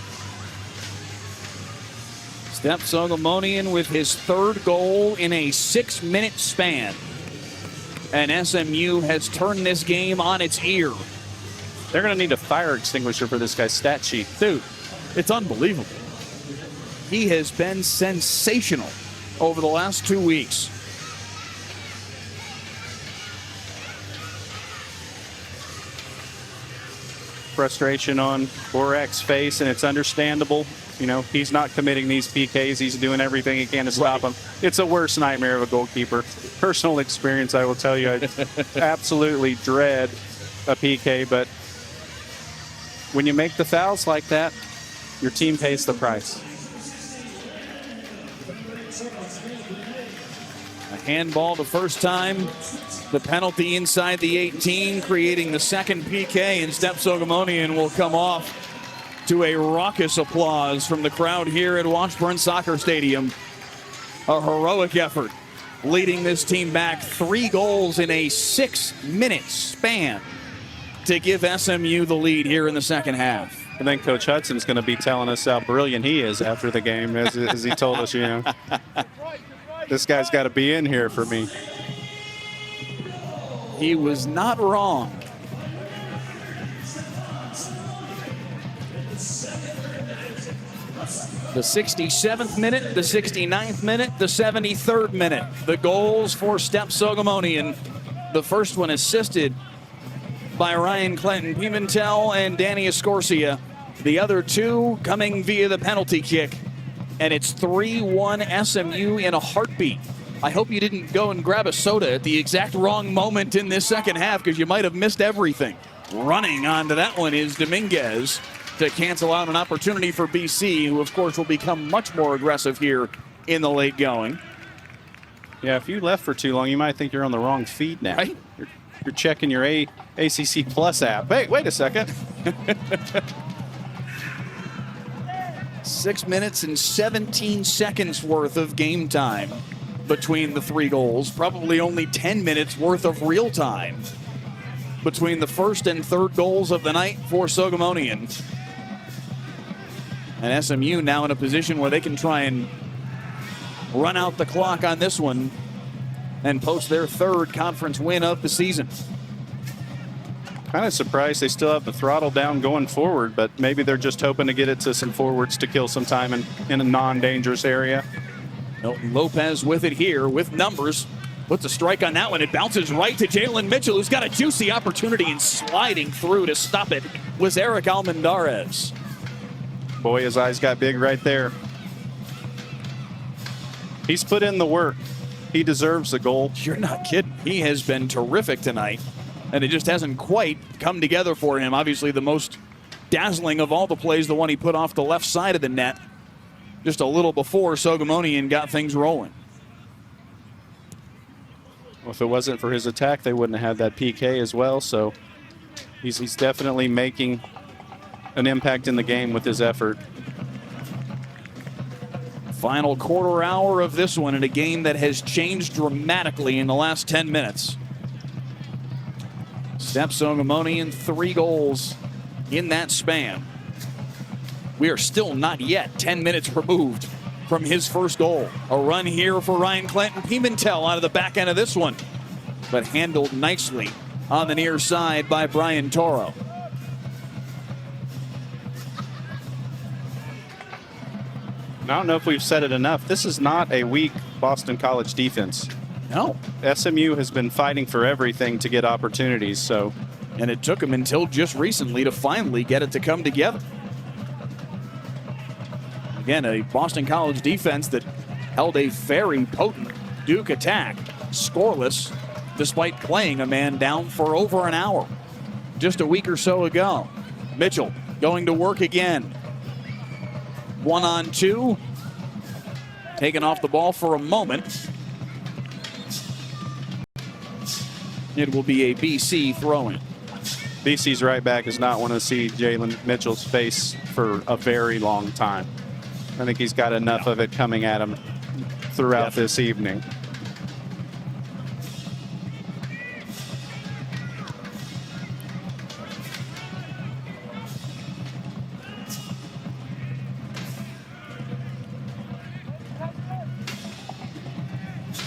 Steps Soghomonian with his 3rd goal in a 6-minute span. And SMU has turned this game on its ear. They're going to need a fire extinguisher for this guy's stat sheet. Dude, it's unbelievable. He has been sensational over the last 2 weeks. Frustration on Borak's face, and it's understandable. You know, he's not committing these PKs. He's doing everything he can to stop them. It's a worst nightmare of a goalkeeper. Personal experience, I will tell you, I absolutely dread a PK, but when you make the fouls like that, your team pays the price. A handball the first time. The penalty inside the 18, creating the second PK, and Steps Soghomonian will come off to a raucous applause from the crowd here at Washburn Soccer Stadium. A heroic effort, leading this team back 3 goals in a 6-minute span to give SMU the lead here in the second half. I think Coach Hudson's going to be telling us how brilliant he is after the game, as he told us, you know. This guy's got to be in here for me. He was not wrong. The 67th minute, the 69th minute, the 73rd minute. The goals for Steps Soghomonian. The first one assisted by Ryan Clinton Pimentel and Danny Escorcia. The other 2 coming via the penalty kick. And it's 3-1 SMU in a heartbeat. I hope you didn't go and grab a soda at the exact wrong moment in this second half, because you might have missed everything. Running onto that one is Dominguez to cancel out an opportunity for BC, who of course will become much more aggressive here in the late going. Yeah, if you left for too long, you might think you're on the wrong feed now. Right? You're checking your ACC Plus app. Hey, wait a second. 6 minutes and 17 seconds worth of game time between the 3 goals. Probably only 10 minutes worth of real time between the first and third goals of the night for Soghomonian. And SMU now in a position where they can try and run out the clock on this one and post their 3rd conference win of the season. Kind of surprised they still have the throttle down going forward, but maybe they're just hoping to get it to some forwards to kill some time in a non-dangerous area. Milton Lopez with it here with numbers. Puts a strike on that one. It bounces right to Jalen Mitchell, who's got a juicy opportunity, and sliding through to stop it was Eric Almendarez. Boy, his eyes got big right there. He's put in the work. He deserves a goal. You're not kidding. He has been terrific tonight, and it just hasn't quite come together for him. Obviously, the most dazzling of all the plays, the one he put off the left side of the net just a little before Soghomonian got things rolling. Well, if it wasn't for his attack, they wouldn't have had that PK as well, so he's definitely making an impact in the game with his effort. Final quarter hour of this one in a game that has changed dramatically in the last 10 minutes. Stephan Soghomonian, 3 goals in that span. We are still not yet 10 minutes removed from his first goal. A run here for Ryan Clinton Pimentel out of the back end of this one, but handled nicely on the near side by Brian Toro. I don't know if we've said it enough. This is not a weak Boston College defense. No. SMU has been fighting for everything to get opportunities, so. And it took him until just recently to finally get it to come together. Again, a Boston College defense that held a very potent Duke attack scoreless despite playing a man down for over an hour just a week or so ago. Mitchell going to work again. 1-on-2. Taken off the ball for a moment. It will be a BC throw-in. BC's right back does not want to see Jalen Mitchell's face for a very long time. I think he's got enough of it coming at him throughout this evening.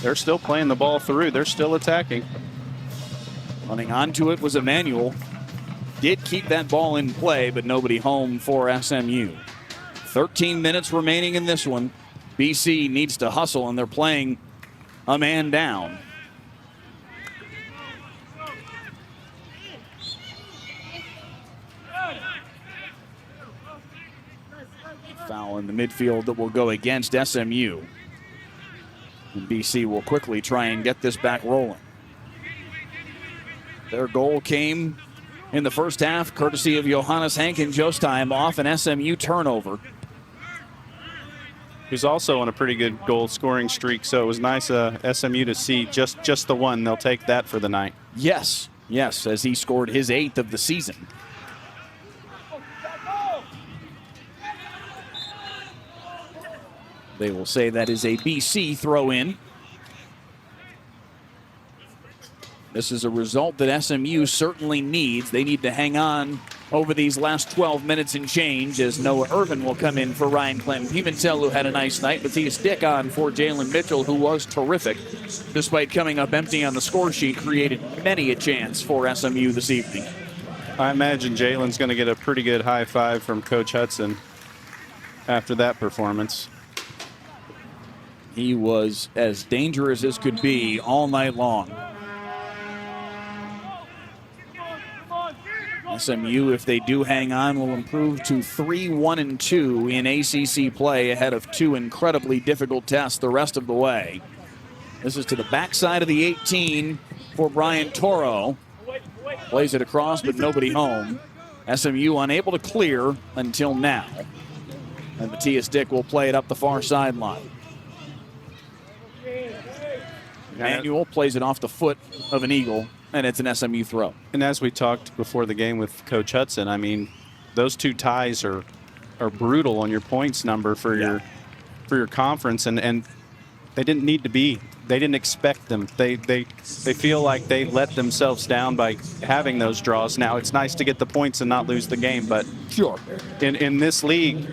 They're still playing the ball through. They're still attacking. Running onto it was Emmanuel. Did keep that ball in play, but nobody home for SMU. 13 minutes remaining in this one. BC needs to hustle, and they're playing a man down. Foul in the midfield that will go against SMU. And BC will quickly try and get this back rolling. Their goal came in the first half, courtesy of Johannes Hankin Jostheim off an SMU turnover. He's also on a pretty good goal scoring streak, so it was nice SMU to see just the one. They'll take that for the night. Yes, as he scored his 8th of the season. They will say that is a BC throw-in. This is a result that SMU certainly needs. They need to hang on over these last 12 minutes and change, as Noah Irvin will come in for Ryan Clinton Pimentel, who had a nice night. Matthias Dick on for Jalen Mitchell, who was terrific. Despite coming up empty on the score sheet, created many a chance for SMU this evening. I imagine Jalen's going to get a pretty good high five from Coach Hudson after that performance. He was as dangerous as could be all night long. SMU, if they do hang on, will improve to 3-1-2 in ACC play ahead of 2 incredibly difficult tests the rest of the way. This is to the backside of the 18 for Brian Toro. Plays it across, but nobody home. SMU unable to clear until now. And Matthias Dick will play it up the far sideline. Manuel plays it off the foot of an Eagle, and it's an SMU throw. And as we talked before the game with Coach Hudson, I mean, those 2 ties are brutal on your points number for your conference, and they didn't need to be. They didn't expect them. They feel like they let themselves down by having those draws. Now it's nice to get the points and not lose the game, but sure, in this league,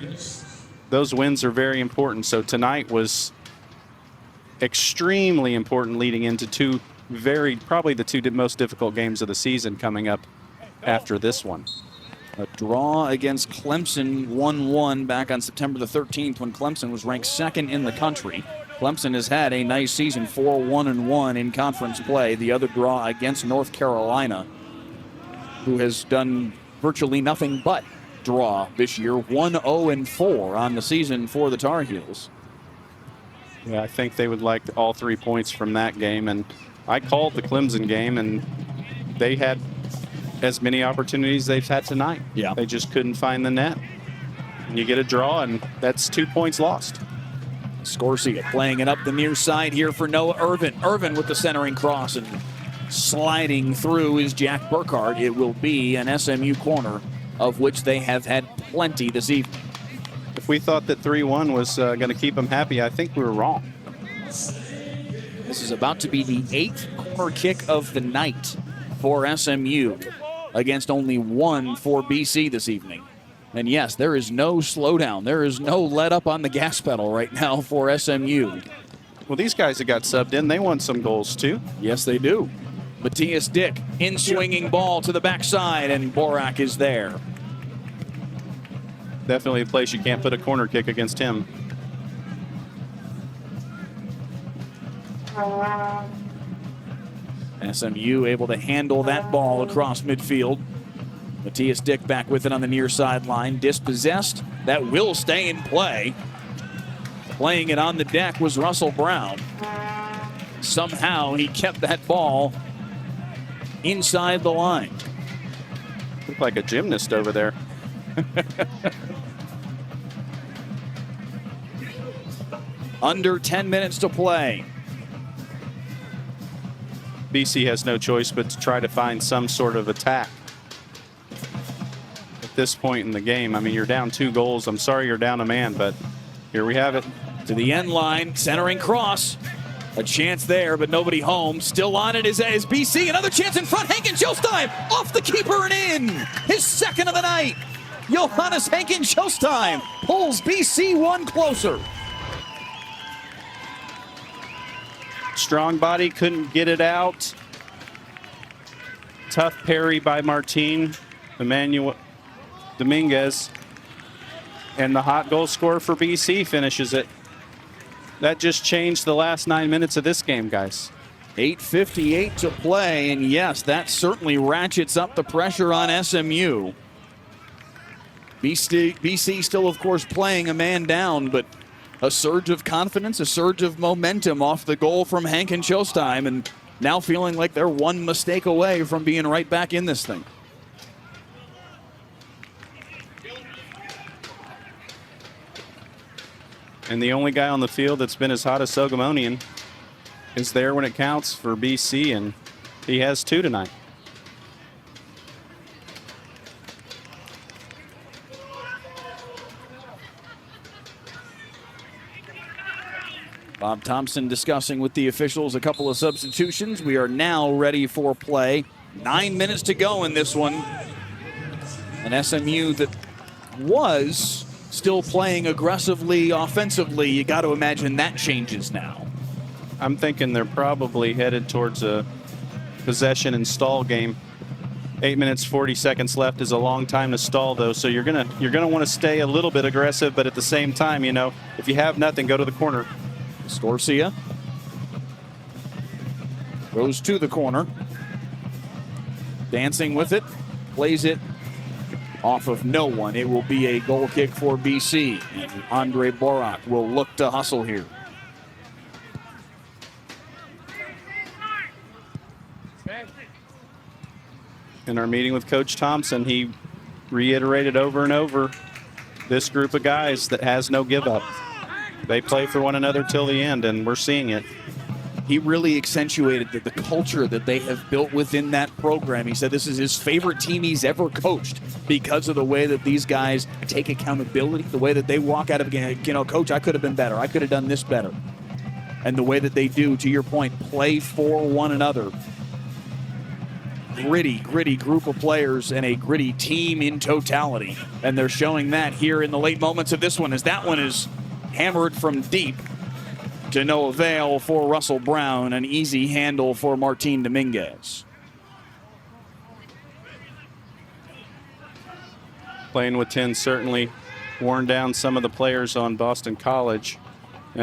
those wins are very important. So tonight was extremely important, leading into probably the 2 most difficult games of the season coming up after this one. A draw against Clemson 1-1 back on September the 13th when Clemson was ranked 2nd in the country. Clemson has had a nice season, 4-1-1 in conference play. The other draw against North Carolina, who has done virtually nothing but draw this year, 1-0-4 on the season for the Tar Heels. Yeah, I think they would like all 3 points from that game. And I called the Clemson game, and they had as many opportunities they've had tonight. Yeah. They just couldn't find the net. And you get a draw, and that's 2 points lost. Scorsia playing it up the near side here for Noah Irvin. Irvin with the centering cross, and sliding through is Jack Burkhardt. It will be an SMU corner, of which they have had plenty this evening. If we thought that 3-1 was going to keep them happy, I think we were wrong. This is about to be the 8th corner kick of the night for SMU against only 1 for BC this evening. And yes, there is no slowdown. There is no let up on the gas pedal right now for SMU. Well, these guys that got subbed in, they won some goals too. Yes, they do. Matthias Dick, in swinging ball to the backside, and Borak is there. Definitely a place you can't put a corner kick against him. SMU able to handle that ball across midfield. Matthias Dick back with it on the near sideline. Dispossessed. That will stay in play. Playing it on the deck was Russell Brown. Somehow he kept that ball inside the line. Looked like a gymnast over there. Under 10 minutes to play. BC has no choice but to try to find some sort of attack at this point in the game. I mean, you're down 2 goals. I'm sorry you're down a man, but here we have it. To the end line, centering cross. A chance there, but nobody home. Still on it is BC. Another chance in front. Hankin Shostheim off the keeper and in. His second of the night. Johannes Hankin Shostheim pulls BC 1 closer. Strong body, couldn't get it out. Tough parry by Martin Emmanuel Dominguez. And the hot goal scorer for BC finishes it. That just changed the last 9 minutes of this game, guys. 8:58 to play, and yes, that certainly ratchets up the pressure on SMU. BC still, of course, playing a man down, but a surge of confidence, a surge of momentum off the goal from Hankin Shostheim, and now feeling like they're 1 mistake away from being right back in this thing. And the only guy on the field that's been as hot as Soghomonian is there when it counts for BC, and he has 2 tonight. Bob Thompson discussing with the officials a couple of substitutions. We are now ready for play. 9 minutes to go in this one. An SMU that was still playing aggressively, offensively. You got to imagine that changes now. I'm thinking they're probably headed towards a possession and stall game. 8 minutes, 40 seconds left is a long time to stall, though. So you're gonna want to stay a little bit aggressive, but at the same time, you know, if you have nothing, go to the corner. Scorsia goes to the corner. Dancing with it, plays it off of no one. It will be a goal kick for BC. And Andre Borak will look to hustle here. In our meeting with Coach Thompson, he reiterated over and over this group of guys that has no give up. They play for one another till the end, and we're seeing it. He really accentuated the culture that they have built within that program. He said this is his favorite team he's ever coached because of the way that these guys take accountability, the way that they walk out of a game, you know, Coach, I could have been better. I could have done this better. And the way that they do, to your point, play for one another. Gritty group of players and a gritty team in totality. And they're showing that here in the late moments of this one, as that one is hammered from deep to no avail for Russell Brown. An easy handle for Martin Dominguez. Playing with 10 certainly worn down some of the players on Boston College.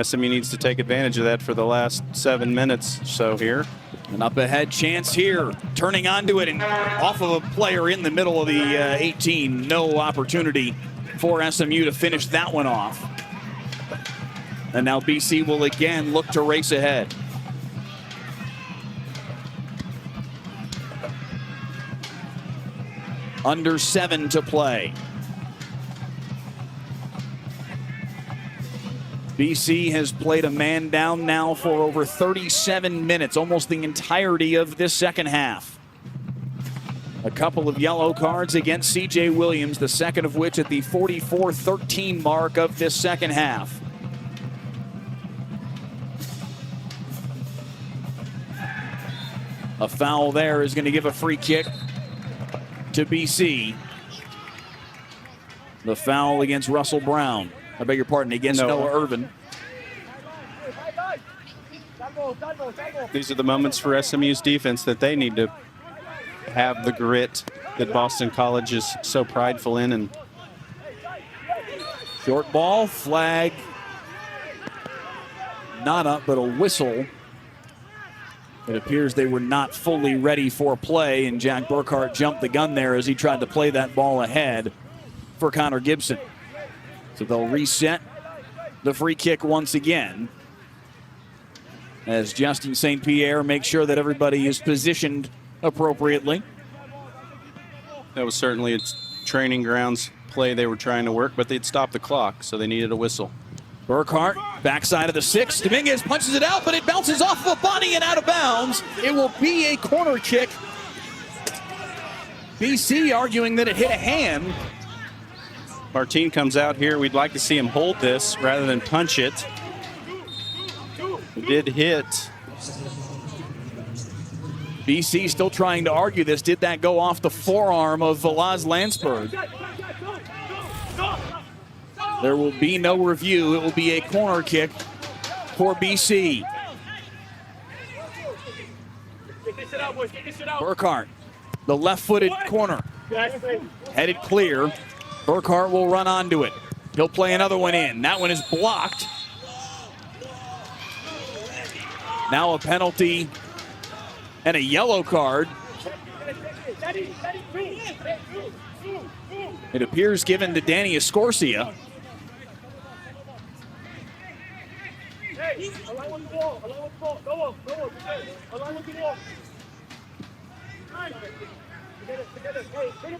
SMU needs to take advantage of that for the last 7 minutes. So here. An up ahead chance here. Turning onto it and off of a player in the middle of the 18. No opportunity for SMU to finish that one off. And now BC will again look to race ahead. Under 7 to play. BC has played a man down now for over 37 minutes, almost the entirety of this second half. A couple of yellow cards against C.J. Williams, the second of which at the 44-13 mark of this second half. A foul there is going to give a free kick to BC. The foul against Russell Brown. I beg your pardon, against Noah Irvin. These are the moments for SMU's defense that they need to have the grit that Boston College is so prideful in. And short ball, flag. Not up, but a whistle. It appears they were not fully ready for play, and Jack Burkhart jumped the gun there as he tried to play that ball ahead for Connor Gibson. So they'll reset the free kick once again as Justin St. Pierre makes sure that everybody is positioned appropriately. that was certainly a training grounds play they were trying to work, but they'd stopped the clock, so they needed a whistle. Burkhart, backside of the 6. Dominguez punches it out, but it bounces off of a body and out of bounds. It will be a corner kick. BC arguing that it hit a hand. Martin comes out here. We'd like to see him hold this rather than punch it. It did hit. BC still trying to argue this. Did that go off the forearm of Velaz Landsberg? There will be no review. It will be a corner kick for BC. Burkhart, the left-footed corner. Headed clear. Burkhart will run onto it. He'll play another one in. That one is blocked. Now a penalty and a yellow card. It appears given to Danny Escorcia.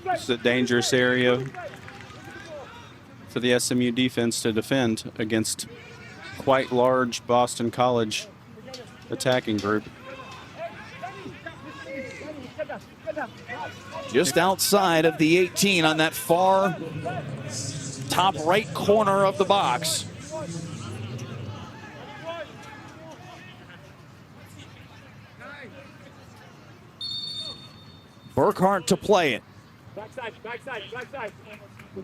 This is a dangerous area for the SMU defense to defend against quite large Boston College attacking group. Just outside of the 18 on that far top right corner of the box. Burkhart to play it. Backside.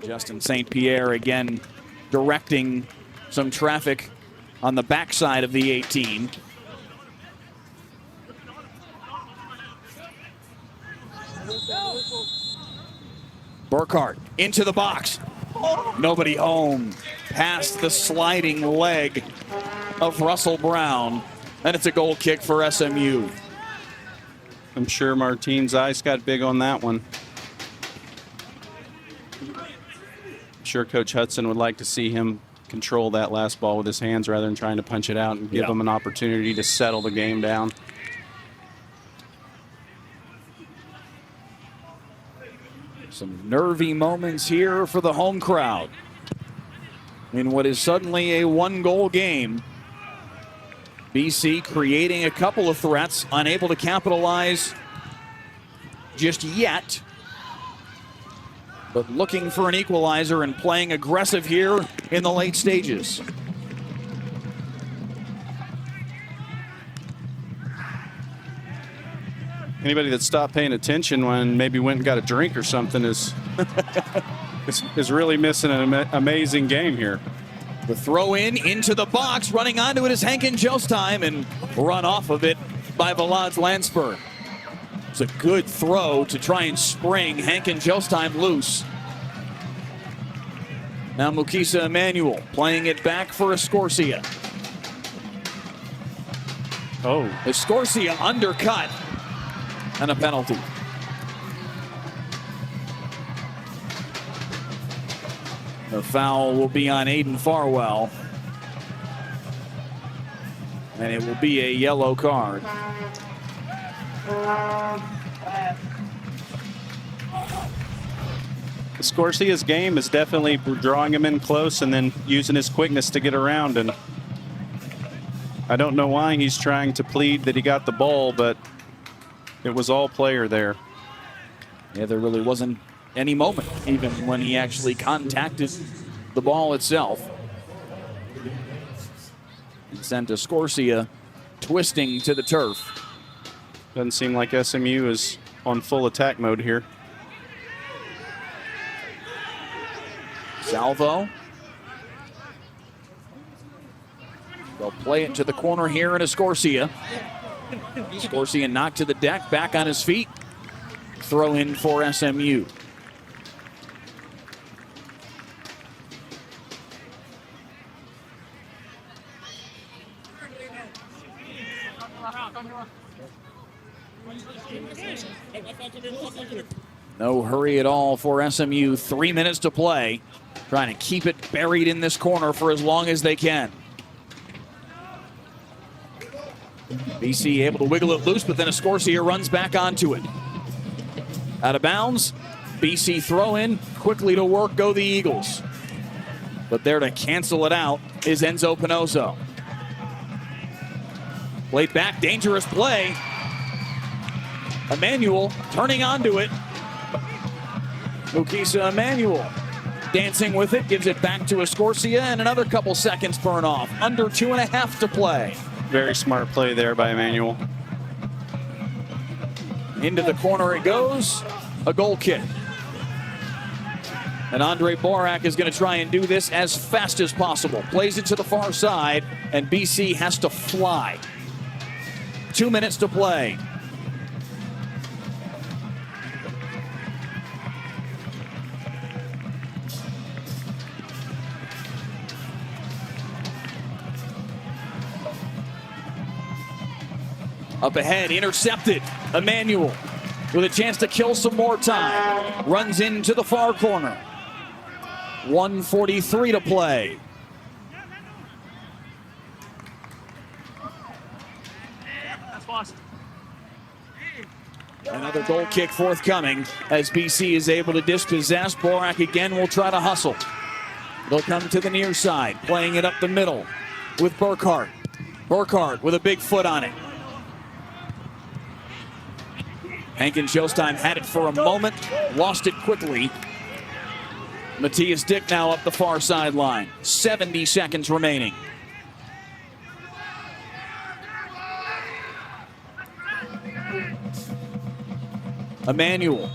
Justin St. Pierre again directing some traffic on the backside of the 18. Burkhart into the box. Nobody home. Past the sliding leg of Russell Brown. And it's a goal kick for SMU. I'm sure Martin's eyes got big on that one. I'm sure Coach Hudson would like to see him control that last ball with his hands rather than trying to punch it out and give him an opportunity to settle the game down. Some nervy moments here for the home crowd in what is suddenly a one-goal game. BC creating a couple of threats, unable to capitalize just yet, but looking for an equalizer and playing aggressive here in the late stages. Anybody that stopped paying attention when maybe went and got a drink or something is really missing an amazing game here. The throw in into the box, running onto it is Hankin Jostime, and run off of it by Velaz Landsberg. It's a good throw to try and spring Hankin Jostime loose. Now Mukisa Emmanuel playing it back for Escorcia. Oh, Escorcia undercut and a penalty. The foul will be on Aiden Farwell. And it will be a yellow card. Escorcia's game is definitely drawing him in close and then using his quickness to get around. And I don't know why he's trying to plead that he got the ball, but it was all player there. Yeah, there really wasn't any moment, even when he actually contacted the ball itself. It sent Escorcia twisting to the turf. Doesn't seem like SMU is on full attack mode here. Salvo. They'll play it to the corner here in Escorcia. Escorcia knocked to the deck, back on his feet. Throw in for SMU. No hurry at all for SMU. 3 minutes to play. Trying to keep it buried in this corner for as long as they can. BC able to wiggle it loose, but then Escorcia runs back onto it. Out of bounds. BC throw in. Quickly to work go the Eagles. But there to cancel it out is Enzo Pinozo. Played back. Dangerous play. Emmanuel turning onto it. Mukisa Emmanuel dancing with it, gives it back to Escorcia, and another couple seconds burn off. Under 2.5 to play. Very smart play there by Emmanuel. Into the corner it goes. A goal kick. And Andre Borak is going to try and do this as fast as possible. Plays it to the far side, and BC has to fly. 2 minutes to play. Up ahead, intercepted. Emmanuel with a chance to kill some more time. Runs into the far corner. 1:43 to play. Another goal kick forthcoming as BC is able to dispossess. Borak again will try to hustle. They'll come to the near side, playing it up the middle with Burkhart. Burkhart with a big foot on it. Hankin Showstime had it for a moment, lost it quickly. Matthias Dick now up the far sideline. 70 seconds remaining. Emmanuel.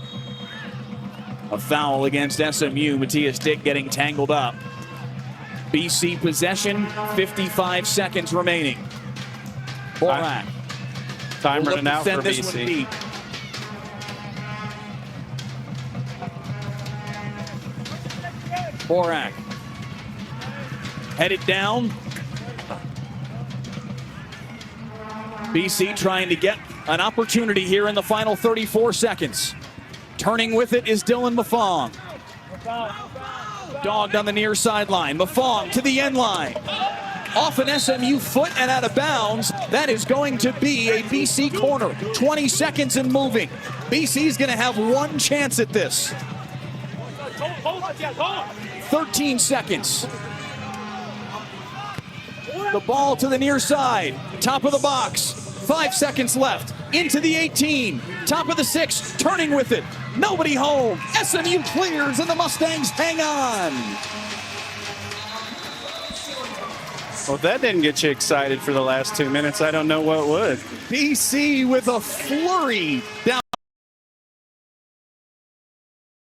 A foul against SMU. Matthias Dick getting tangled up. BC possession, 55 seconds remaining. Borak. Time running out for BC. Borak. Headed down. BC trying to get an opportunity here in the final 34 seconds. Turning with it is Dylan Mafong. Dogged on the near sideline. Mafong to the end line. Off an SMU foot and out of bounds. That is going to be a BC corner. 20 seconds and moving. BC's going to have one chance at this. 13 seconds. The ball to the near side. Top of the box. 5 seconds left. Into the 18. Top of the 6. Turning with it. Nobody home. SMU clears and the Mustangs hang on. Well, if that didn't get you excited for the last 2 minutes, I don't know what would. BC with a flurry down.